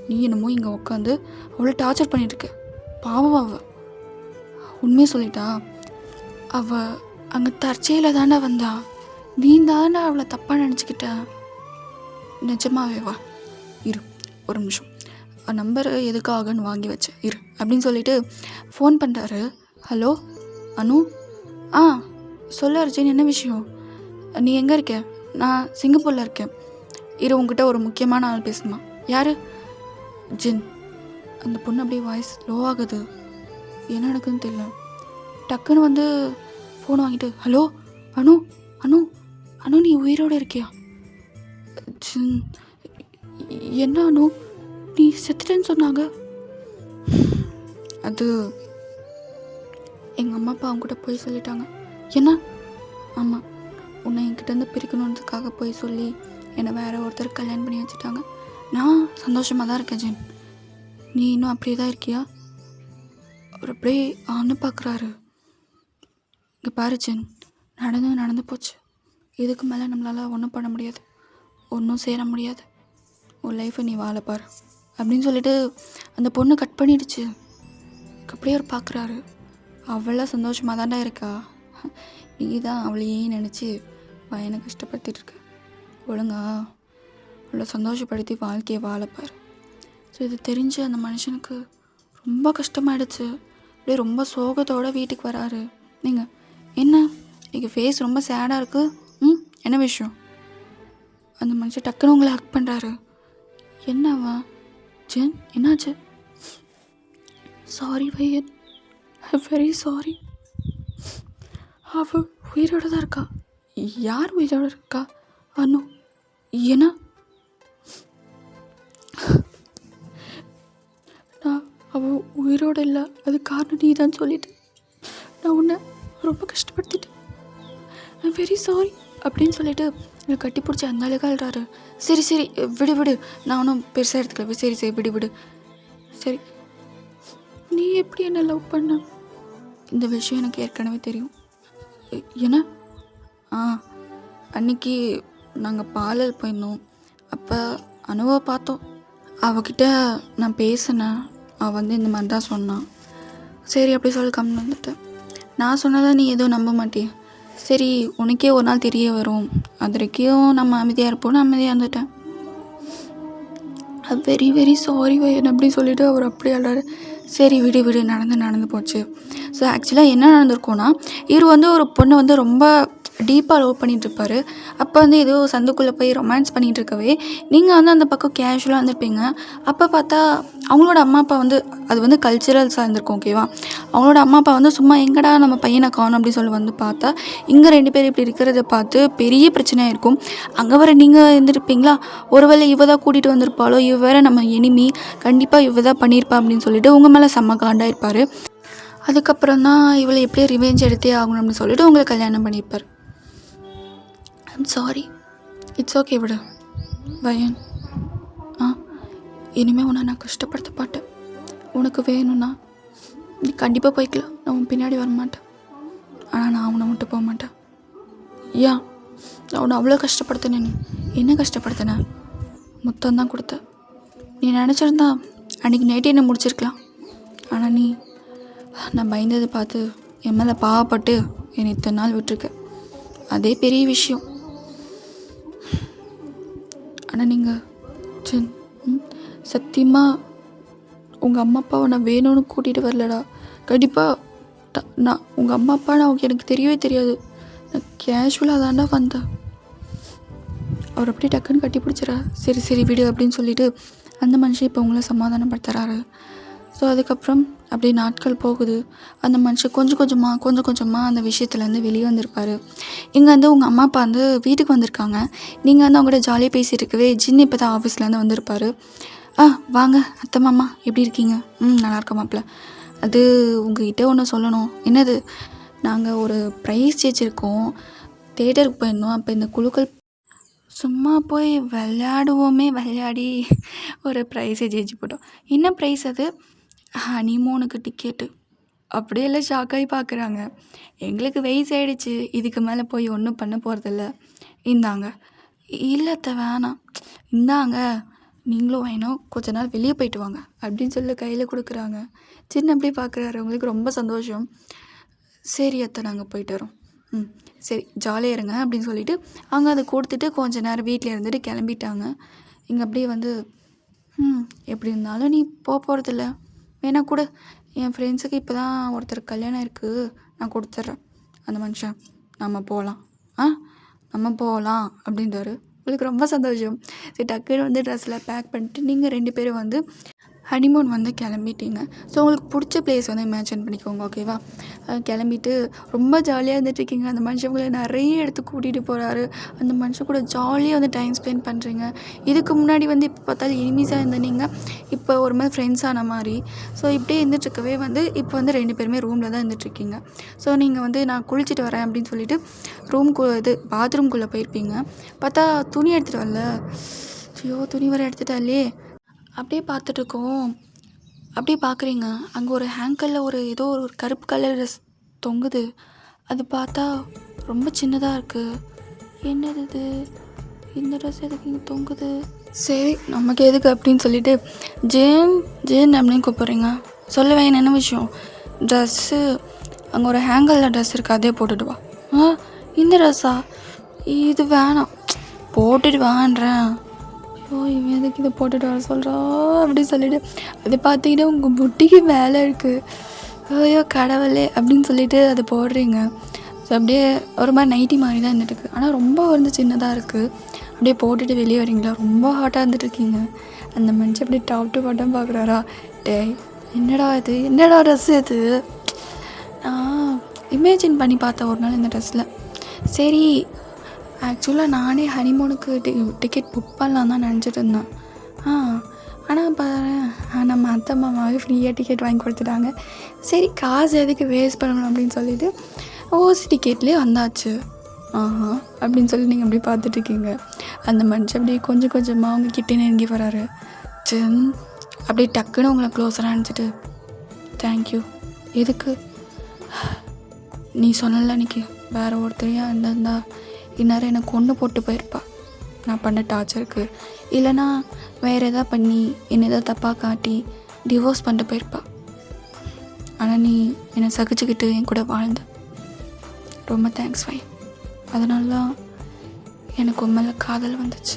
நீ என்னமோ இங்கே உட்காந்து அவளை டார்ச்சர் பண்ணிட்டுருக்க. பாவம் அவள். உண்மையை சொல்லிட்டா, அவள் அங்கே தற்செயலில் தானே வந்தா. நீ தானே அவளை தப்பாக நினச்சிக்கிட்ட. நிஜமாவே வா, இரு ஒரு நிமிஷம், நம்பர் எதுக்காகன்னு வாங்கி வச்சேன் இரு அப்படின்னு சொல்லிட்டு ஃபோன் பண்ணுறாரு. ஹலோ அனு. சொல்ல அர்ஜுன், என்ன விஷயம்? நீ எங்கே இருக்க? நான் சிங்கப்பூரில் இருக்கேன். இரு உங்ககிட்ட ஒரு முக்கியமான ஆள் பேசணுமா? யார்? ஜின். அந்த பொண்ணு அப்படியே வாய்ஸ் லோ ஆகுது. என்ன நடக்குதுன்னு தெரியல. டக்குன்னு வந்து ஃபோன் வாங்கிட்டு, ஹலோ அனு அனு அனு நீ உயிரோடு இருக்கியா? ஜின். என்ன அனு நீ செத்துட்டேன்னு சொன்னாங்க? அது எங்கள் அம்மா அப்பா அவங்க கூட போய் சொல்லிட்டாங்க. என்ன? ஆமாம், உன்னை என்கிட்டேருந்து பிரிக்கணுன்றதுக்காக போய் சொல்லி என்னை வேற ஒருத்தர் கல்யாணம் பண்ணி வச்சுட்டாங்க. நான் சந்தோஷமாக தான் இருக்கேன் ஜென். நீ இன்னும் அப்படியே தான் இருக்கியா? அவர் அப்படியே ஆன்னு பார்க்குறாரு. இங்கே பாரு ஜென், நடந்து போச்சு. இதுக்கு மேலே நம்மளால் ஒன்றும் பண்ண முடியாது, ஒன்றும் சேர முடியாது. உன் லைஃப்பை நீ வாழ பாரு அப்படின்னு சொல்லிட்டு அந்த பொண்ணு கட் பண்ணிடுச்சு. அப்படியே அவர் பார்க்குறாரு. அவளை சந்தோஷமாக தாண்டா இருக்கா. நீ தான் அவளையே நினச்சி பையனை கஷ்டப்படுத்திட்டு இருக்க. ஒழுங்கா அவளை சந்தோஷப்படுத்தி வாழ்க்கையை வாழப்பார். ஸோ இது தெரிஞ்சு அந்த மனுஷனுக்கு ரொம்ப கஷ்டமாயிடுச்சு. அப்படியே ரொம்ப சோகத்தோடு வீட்டுக்கு வராரு. நீங்கள் என்ன எங்கள் ஃபேஸ் ரொம்ப சேடாக இருக்குது? என்ன விஷயம்? அந்த மனுஷன் டக்குன்னு உங்களை ஹக் பண்ணுறாரு. என்னவா ஜென், என்னாச்சு? சாரி வையன், வெரி சாரி. அவள் உயிரோடு தான் இருக்கா. யார் உயிரோடு இருக்கா? அனு. ஏன்னா நான் அவள் உயிரோடு இல்லை, அது காரணம் நீ தான் சொல்லிட்டு நான் உன்னை ரொம்ப கஷ்டப்படுத்திட்டேன். ஐம் வெரி சாரி அப்படின்னு சொல்லிட்டு என்னை கட்டி பிடிச்சி அந்த அழகாக அழுறாரு. சரி விடு, நான் ஒன்றும் பெருசாக எடுத்துக்கல. சரி விடு. சரி, நீ எப்படி என்ன லவ் பண்ண? இந்த விஷயம் எனக்கு ஏற்கனவே தெரியும். ஏன்னா அன்னைக்கு நாங்கள் பாலல் போயிருந்தோம். அப்போ அனுவை பார்த்தோம். அவகிட்ட நான் பேசினேன். அவள் வந்து இந்த மாதிரி தான் சொன்னான். சரி அப்படி சொல்லி கம்மி வந்துட்டேன். நான் சொன்னதை நீ எதுவும் நம்ப மாட்டிய. சரி உனக்கே ஒரு நாள் தெரிய வரும், அது வரைக்கும் நம்ம அமைதியாக இருப்போம்னு அமைதியாக இருந்துட்டேன். வெரி வெரி சாரி வையன் அப்படின்னு சொல்லிவிட்டு அவர் அப்படியே ஆடுறாரு. சரி விடு, நடந்து போச்சு. ஸோ ஆக்சுவலாக என்ன நடந்திருக்கோன்னா, இவர் வந்து ஒரு பொண்ணு வந்து ரொம்ப டீப்பாக லவ் பண்ணிகிட்ருப்பாரு. அப்போ வந்து ஏதோ சந்துக்குள்ளே போய் ரொமான்ஸ் பண்ணிகிட்டு இருக்கவே நீங்கள் வந்து அந்த பக்கம் கேஷுவலாக இருந்திருப்பீங்க. அப்போ பார்த்தா அவங்களோட அம்மா அப்பா வந்து, அது வந்து கல்ச்சுரல்ஸாக இருந்திருக்கும் ஓகேவா. அவங்களோட அம்மா அப்பா வந்து சும்மா எங்கடா நம்ம பையனை காணும் அப்படின்னு சொல்லி வந்து பார்த்தா இங்கே 2 பேர் இப்படி இருக்கிறத பார்த்து பெரிய பிரச்சனையாக இருக்கும். அங்கே வர நீங்கள் இருந்திருப்பீங்களா, ஒருவேளை இவ தான் கூட்டிகிட்டு வந்திருப்பாளோ, இவ வேறு நம்ம எனிமி, கண்டிப்பாக இவ தான் பண்ணியிருப்பா அப்படின்னு சொல்லிட்டு உங்கள் மேலே செம்ம காண்டாயிருப்பார். அதுக்கப்புறம் தான் இவளை எப்படியே ரிவெஞ்ச் எடுத்தே ஆகணும் அப்படின்னு சொல்லிட்டு உங்களை கல்யாணம் பண்ணியிருப்பார். ஐம் சாரி, இட்ஸ் ஓகே விடு வயன். இனிமேல் உன்னை நான் கஷ்டப்படுத்த மாட்டேன். உனக்கு வேணும்னா நீ கண்டிப்பாக போய்க்கலாம், நான் உன் பின்னாடி வரமாட்டேன். ஆனால் நான் அவனை விட்டு போக மாட்டேன். ஏன் நான் உன்னை அவ்வளோ கஷ்டப்படுத்தினேன்? நீ என்ன கஷ்டப்படுத்தினேன்? மொத்தம்தான் கொடுத்த. நீ நினச்சிருந்தா அன்றைக்கி நைட்டே என்னை முடிச்சிருக்கலாம். ஆனால் நீ, நான் பயந்ததை பார்த்து என் மேலே பாவப்பட்டு என்னை இத்தனை நாள் விட்டுருக்க. அதே பெரிய விஷயம். ஆனால் நீங்கள் ஜென் சத்தியமாக உங்கள் அம்மா அப்பாவை நான் வேணும்னு கூட்டிகிட்டு வரலடா. கண்டிப்பாக நான் உங்கள் அம்மா அப்பா நான் எனக்கு தெரியவே தெரியாது. நான் கேஷுவலாக தாண்டா வந்தேன். அவர் அப்படியே டக்குன்னு கட்டி பிடிச்சிடா. சரி சரி விடு அப்படின்னு சொல்லிட்டு அந்த மனுஷன் இப்போ உங்களை சமாதானப்படுத்துகிறாரு. ஸோ அதுக்கப்புறம் அப்படியே நாட்கள் போகுது. அந்த மனுஷன் கொஞ்சம் கொஞ்சமாக அந்த விஷயத்துலேருந்து வெளியே வந்திருப்பார். இங்கே வந்து உங்கள் அம்மா அப்பா வந்து வீட்டுக்கு வந்திருக்காங்க. நீங்கள் வந்து அவங்கள்ட்ட ஜாலியாக பேசிகிட்டு இருக்கவே ஜின் இப்போ தான் ஆஃபீஸ்லேருந்து வந்திருப்பார். வாங்க அத்தை மாமா எப்படி இருக்கீங்க? நல்லா இருக்க மாப்பிள்ள. அது உங்ககிட்ட ஒன்று சொல்லணும். என்னது? நாங்கள் ஒரு ப்ரைஸ் ஜெயிச்சிருக்கோம். தேட்டருக்கு போயிருந்தோம். அப்போ இந்த குழுக்கள் சும்மா போய் விளையாடி ஒரு ப்ரைஸை ஜெயிச்சு போட்டோம். என்ன ப்ரைஸ் அது? ஹனிமூனுக்கு டிக்கெட்டு. அப்படியெல்லாம் ஷாக்காகி பார்க்குறாங்க. எங்களுக்கு வயசு ஆகிடுச்சு, இதுக்கு மேலே போய் ஒன்றும் பண்ண போகிறதில்ல. இந்தாங்க. இல்லத்த வேணாம், இந்தாங்க நீங்களும் வேணும், கொஞ்ச நாள் வெளியே போயிட்டு வாங்க அப்படின்னு சொல்லி கையில் கொடுக்குறாங்க. சின்ன அப்படியே பார்க்குறாரு. அவங்களுக்கு ரொம்ப சந்தோஷம். சரி அத்தை நாங்கள் போயிட்டு வரோம். சரி ஜாலியாக இருங்க அப்படின்னு சொல்லிவிட்டு அங்கே அதை கொடுத்துட்டு கொஞ்ச நேரம் வீட்டில் இருந்துட்டு கிளம்பிட்டாங்க. இங்கே அப்படியே வந்து எப்படி இருந்தாலும் நீ போகிறதில்ல, வேணா கூட என் ஃப்ரெண்ட்ஸுக்கு இப்போ தான் ஒருத்தர் கல்யாணம் இருக்குது, நான் கொடுத்துட்றேன். அந்த மனுஷன் நம்ம போகலாம் அப்படின்றாரு. உங்களுக்கு ரொம்ப சந்தோஷம். சரி டக்குன்னு வந்து ட்ரெஸ்ஸில் பேக் பண்ணிட்டு நீங்கள் 2 பேரும் வந்து ஹனிமூன் வந்து கிளம்பிட்டீங்க. ஸோ உங்களுக்கு பிடிச்ச பிளேஸ் வந்து இமேஜின் பண்ணிக்கோங்க, ஓகேவா? கிளம்பிட்டு ரொம்ப ஜாலியாக இருந்துகிட்ருக்கீங்க. அந்த மனுஷன் உங்களை நிறைய இடத்துக்கு கூட்டிகிட்டு போகிறாரு. அந்த மனுஷன் கூட ஜாலியாக வந்து டைம் ஸ்பெண்ட் பண்ணுறீங்க. இதுக்கு முன்னாடி வந்து இப்போ பார்த்தாலும் எனிமீஸாக இருந்த நீங்கள் இப்போ ஒரு மாதிரி ஃப்ரெண்ட்ஸ் ஆன மாதிரி. ஸோ இப்படியே இருந்துகிட்ருக்கவே வந்து இப்போ வந்து 2 பேருமே ரூமில் தான் இருந்துகிட்ருக்கீங்க. ஸோ நீங்கள் வந்து நான் குளிச்சுட்டு வரேன் அப்படின்னு சொல்லிட்டு பாத்ரூம்குள்ளே போயிருப்பீங்க. பார்த்தா துணி எடுத்துகிட்டு வரல. ஐயோ துணி வர எடுத்துட்டாலே. அப்படியே பார்த்துட்ருக்கோம். அப்படியே பார்க்குறீங்க, அங்கே ஒரு ஹேங்கரில் ஏதோ ஒரு கருப்பு கலர் ட்ரெஸ் தொங்குது. அது பார்த்தா ரொம்ப சின்னதாக இருக்குது. என்னது இது? இந்த ட்ரெஸ் எதுக்கு இங்கே தொங்குது? சரி நமக்கு எதுக்கு அப்படின்னு சொல்லிட்டு ஜேன் அப்படின்னு கூப்பிட்றீங்க. சொல்லுவேன் என்ன விஷயம்? ட்ரெஸ்ஸு அங்கே ஒரு ஹேங்கரில் ட்ரெஸ் இருக்குது, அதே போட்டுட்டு வா. இந்த ட்ரெஸ்ஸா? இது வேணாம், போட்டுட்டு வான்றேன். இவன் எதுக்கு இதை போட்டுட்டு வர சொல்கிறா அப்படி சொல்லிவிட்டு அதை பார்த்தீங்கன்னா உங்கள் முட்டிக்கு மேலே இருக்குது. ஐயோ கடவுளே அப்படின்னு சொல்லிட்டு அதை போடுறீங்க. ஸோ அப்படியே ஒரு மாதிரி நைட்டி மாதிரி தான் இருந்துட்டுருக்கு. ஆனால் ரொம்ப வந்து சின்னதாக இருக்குது. அப்படியே போட்டுட்டு வெளியே வரீங்களா? ரொம்ப ஹாட்டாக இருந்துட்டுருக்கீங்க. அந்த மனுஷன் அப்படியே டாப் டு பாட்டம் பார்க்குறாரா? டேய் என்னடா இது, என்னடா ட்ரெஸ்ஸு இது? நான் இமேஜின் பண்ணி பார்த்தேன் ஒரு நாள் இந்த ட்ரெஸ்ஸில். சரி ஆக்சுவலாக நானே ஹனிமூனுக்கு டிக்கெட் புக் பண்ணலாம் தான் நினச்சிட்டு இருந்தேன். ஆனால் பாரு நம்ம அத்தை மாமாவே ஃப்ரீயாக டிக்கெட் வாங்கி கொடுத்துட்டாங்க. சரி காசு எதுக்கு வேஸ்ட் பண்ணணும் அப்படின்னு சொல்லிவிட்டு ஓசி டிக்கெட்லேயே வந்தாச்சு. அப்படின்னு சொல்லி நீங்கள் அப்படியே பார்த்துட்ருக்கீங்க. அந்த மனுஷன் அப்படியே கொஞ்சம் கொஞ்சமாக அவங்க கிட்டே நெருங்கி வராரு. அப்படியே டக்குன்னு உங்களை க்ளோஸராக நினச்சிட்டு தேங்க்யூ. எதுக்கு? நீ சொன்னல அன்றைக்கி வேறு ஒருத்தரையாக இருந்திருந்தா இந்நேரம் எனக்கு ஒன்று போட்டு போயிருப்பா நான் பண்ண டார்ச்சருக்கு. இல்லைனா வேறு எதாவது பண்ணி என்னை எதாவது தப்பாக காட்டி டிவோர்ஸ் பண்ணிட்டு போயிருப்பா. ஆனால் நீ என்னை சகிச்சுக்கிட்டு என் கூட வாழ்ந்த. ரொம்ப தேங்க்ஸ் வை. அதனால தான் எனக்கு உண்மையில காதல் வந்துச்சு.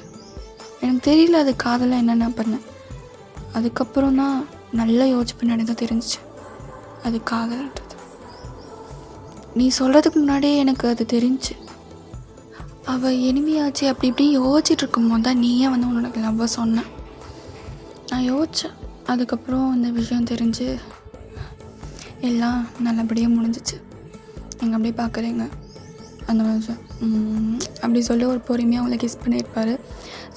எனக்கு தெரியல அது காதலாக என்னென்ன பண்ணேன். அதுக்கப்புறம் தான் நல்லா யோசிச்சு பின்னாடி தான் தெரிஞ்சிச்சு அது காதல்ன்றது. நீ சொல்கிறதுக்கு முன்னாடியே எனக்கு அது தெரிஞ்சு. அவள் எனிமையாச்சு அப்படி இப்படி யோசிச்சுட்டு இருக்கும்போது தான் நீயே வந்து உன்னோட லவ்வை சொன்னேன். நான் யோசித்தேன். அதுக்கப்புறம் இந்த விஷயம் தெரிஞ்சு எல்லாம் நல்லபடியாக முடிஞ்சிச்சு. நீங்கள் அப்படியே பார்க்குறீங்க அந்த மனுஷன் அப்படி சொல்லி ஒரு பொறுமையாக அவங்கள கிஸ் பண்ணியிருப்பார்.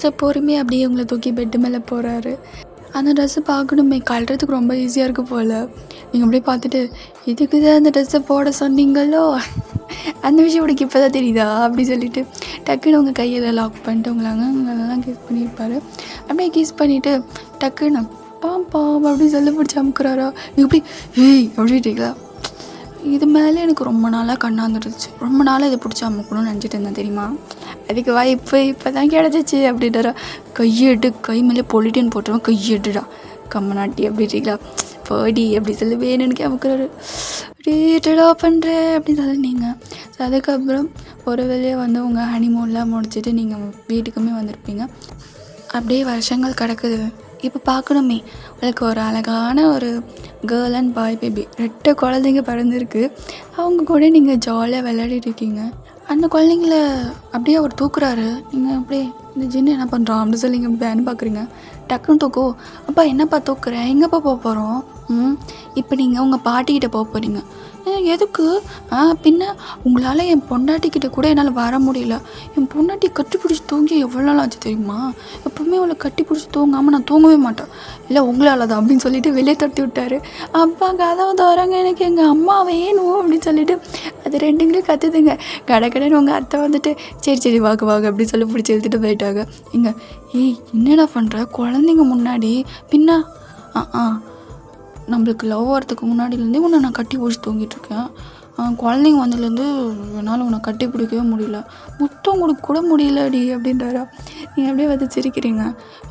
ஸோ பொறுமையாக அப்படியே உங்களை தூக்கி பெட்டு மேலே போகிறாரு. அந்த ட்ரெஸ்ஸு பார்க்கணுமே, கழுறதுக்கு ரொம்ப ஈஸியாக இருக்குது போல். நீங்கள் அப்படியே பார்த்துட்டு இதுக்கு தான் அந்த ட்ரெஸ்ஸை போட சொன்னீங்களோ, அந்த விஷயம் உனக்கு இப்போ தான் தெரியுதா அப்படி சொல்லிவிட்டு டக்குன்னு உங்கள் கையில் லாக் பண்ணிட்டு உங்களெல்லாம் கிஸ் பண்ணியிருப்பார். அப்படியே கிஸ் பண்ணிவிட்டு டக்குன்னு பாம் அப்படின்னு சொல்லி பிடிச்சி அமுக்குறாரா. நீங்கள் இப்படி அப்படின்ட்டீங்களா? இது மேலே எனக்கு ரொம்ப நாளாக கண்ணாந்துருச்சு. ரொம்ப நாளாக இதை பிடிச்சி அமுக்கணும்னு நினச்சிட்டு இருந்தேன் தெரியுமா. அதுக்கு வாய்ப்பு இப்போ தான் கிடச்சிச்சு அப்படின்றாரா. கையெடு, கை மேலே பொலிட்டின்னு போட்டுருவோம், கையெடுடா கம்மநாட்டி அப்படின்றீங்களா. போடி அப்படி சொல்லி வேணும்னு அமுக்குறாரு. அப்படிடா பண்ணுறேன் அப்படின்னு சொல்லினீங்க. ஸோ அதுக்கப்புறம் ஒரு வேலையை வந்து உங்கள் ஹனிமூன்லாம் முடிச்சுட்டு நீங்கள் வீட்டுக்குமே வந்திருப்பீங்க. அப்படியே வருஷங்கள் கிடக்குது. இப்போ பார்க்கணுமே, உங்களுக்கு ஒரு அழகான ஒரு கேர்ள் அண்ட் பாய் பேபி 2 குழந்தைங்க பிறந்திருக்கு. அவங்க கூட நீங்கள் ஜாலியாக விளையாடிட்டு இருக்கீங்க. அந்த குழந்தைங்கள அப்படியே அவர் தூக்குறாரு. நீங்கள் அப்படியே இந்த ஜின்னு என்ன பண்ணுறான் அப்படி சொல்லி நீங்கள் பேன்னு பார்க்குறீங்க. டக்குன்னு தூக்கோ, அப்பா என்னப்பா தூக்குறேன், எங்கேப்பா போக போகிறோம்? இப்போ நீங்கள் உங்கள் பாட்டிக்கிட்ட போக போகிறீங்க. எதுக்கு? பின்ன உங்களால் என் பொண்டாட்டிக்கிட்ட கூட என்னால் வர முடியல. என் பொண்டாட்டி கட்டி பிடிச்சி தூங்கி எவ்வளோ நாள் ஆச்சு தெரியுமா? எப்போவுமே அவளை கட்டி பிடிச்சி தூங்காமல் நான் தூங்கவே மாட்டேன். இல்லை உங்களால் தான் அப்படின்னு சொல்லிட்டு வெளியே தட்டி விட்டாரு. அப்பா கதவை தோறாங்க, எனக்கு எங்கள் அம்மா வேணும் அப்படின்னு சொல்லிட்டு அது 2ங்களும் கற்றுதுங்க. கடைன்னு உங்கள் அத்தை வந்துட்டு சரி வாக்கு அப்படின்னு சொல்லி பிடிச்சி எழுத்துட்டு போயிட்டாங்க. ஏய் என்னடா பண்ணுற குழந்தைங்க முன்னாடி? பின்ன நம்மளுக்கு லவ் வரத்துக்கு முன்னாடிலேருந்தே உன்னை நான் கட்டி பிடிச்சி தூங்கிட்டுருக்கேன். குழந்தைங்க வந்ததுலேருந்து என்னால் உன்னை கட்டி பிடிக்கவே முடியல, முத்தம் கொடுக்க கூட முடியலடி அப்படின்றாரா. நீங்கள் அப்படியே வந்து சிரிக்கிறீங்க.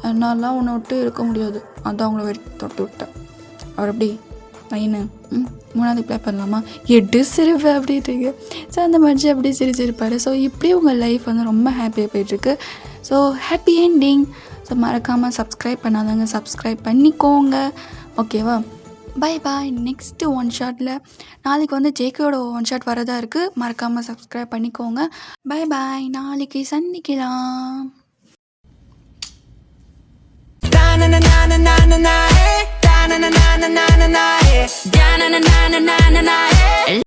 என்னாலாம் உன்னை விட்டு இருக்க முடியாது, அதான் அவங்கள தொட்டு விட்டேன். அவர் அப்படி பையனு 3வது ப்ளே பண்ணலாமா எட்டு சிரிப்பு அப்படின்றீங்க. ஸோ அந்த மாதிரி அப்படியே சிரிச்சிருப்பார். ஸோ இப்படி உங்கள் லைஃப் வந்து ரொம்ப ஹாப்பியாக போயிட்டுருக்கு. So happy ending. ஸோ மறக்காமல் சப்ஸ்கிரைப் பண்ணாதவங்க சப்ஸ்கிரைப் பண்ணிக்கோங்க. ஓகேவா? பாய். நெக்ஸ்ட்டு ஒன் ஷாட்டில் நாளைக்கு வந்து ஜேகேயோட ஒன் ஷாட் வரதா இருக்குது. மறக்காமல் சப்ஸ்கிரைப் பண்ணிக்கோங்க. பாய். நாளைக்கு சந்திக்கலாம்.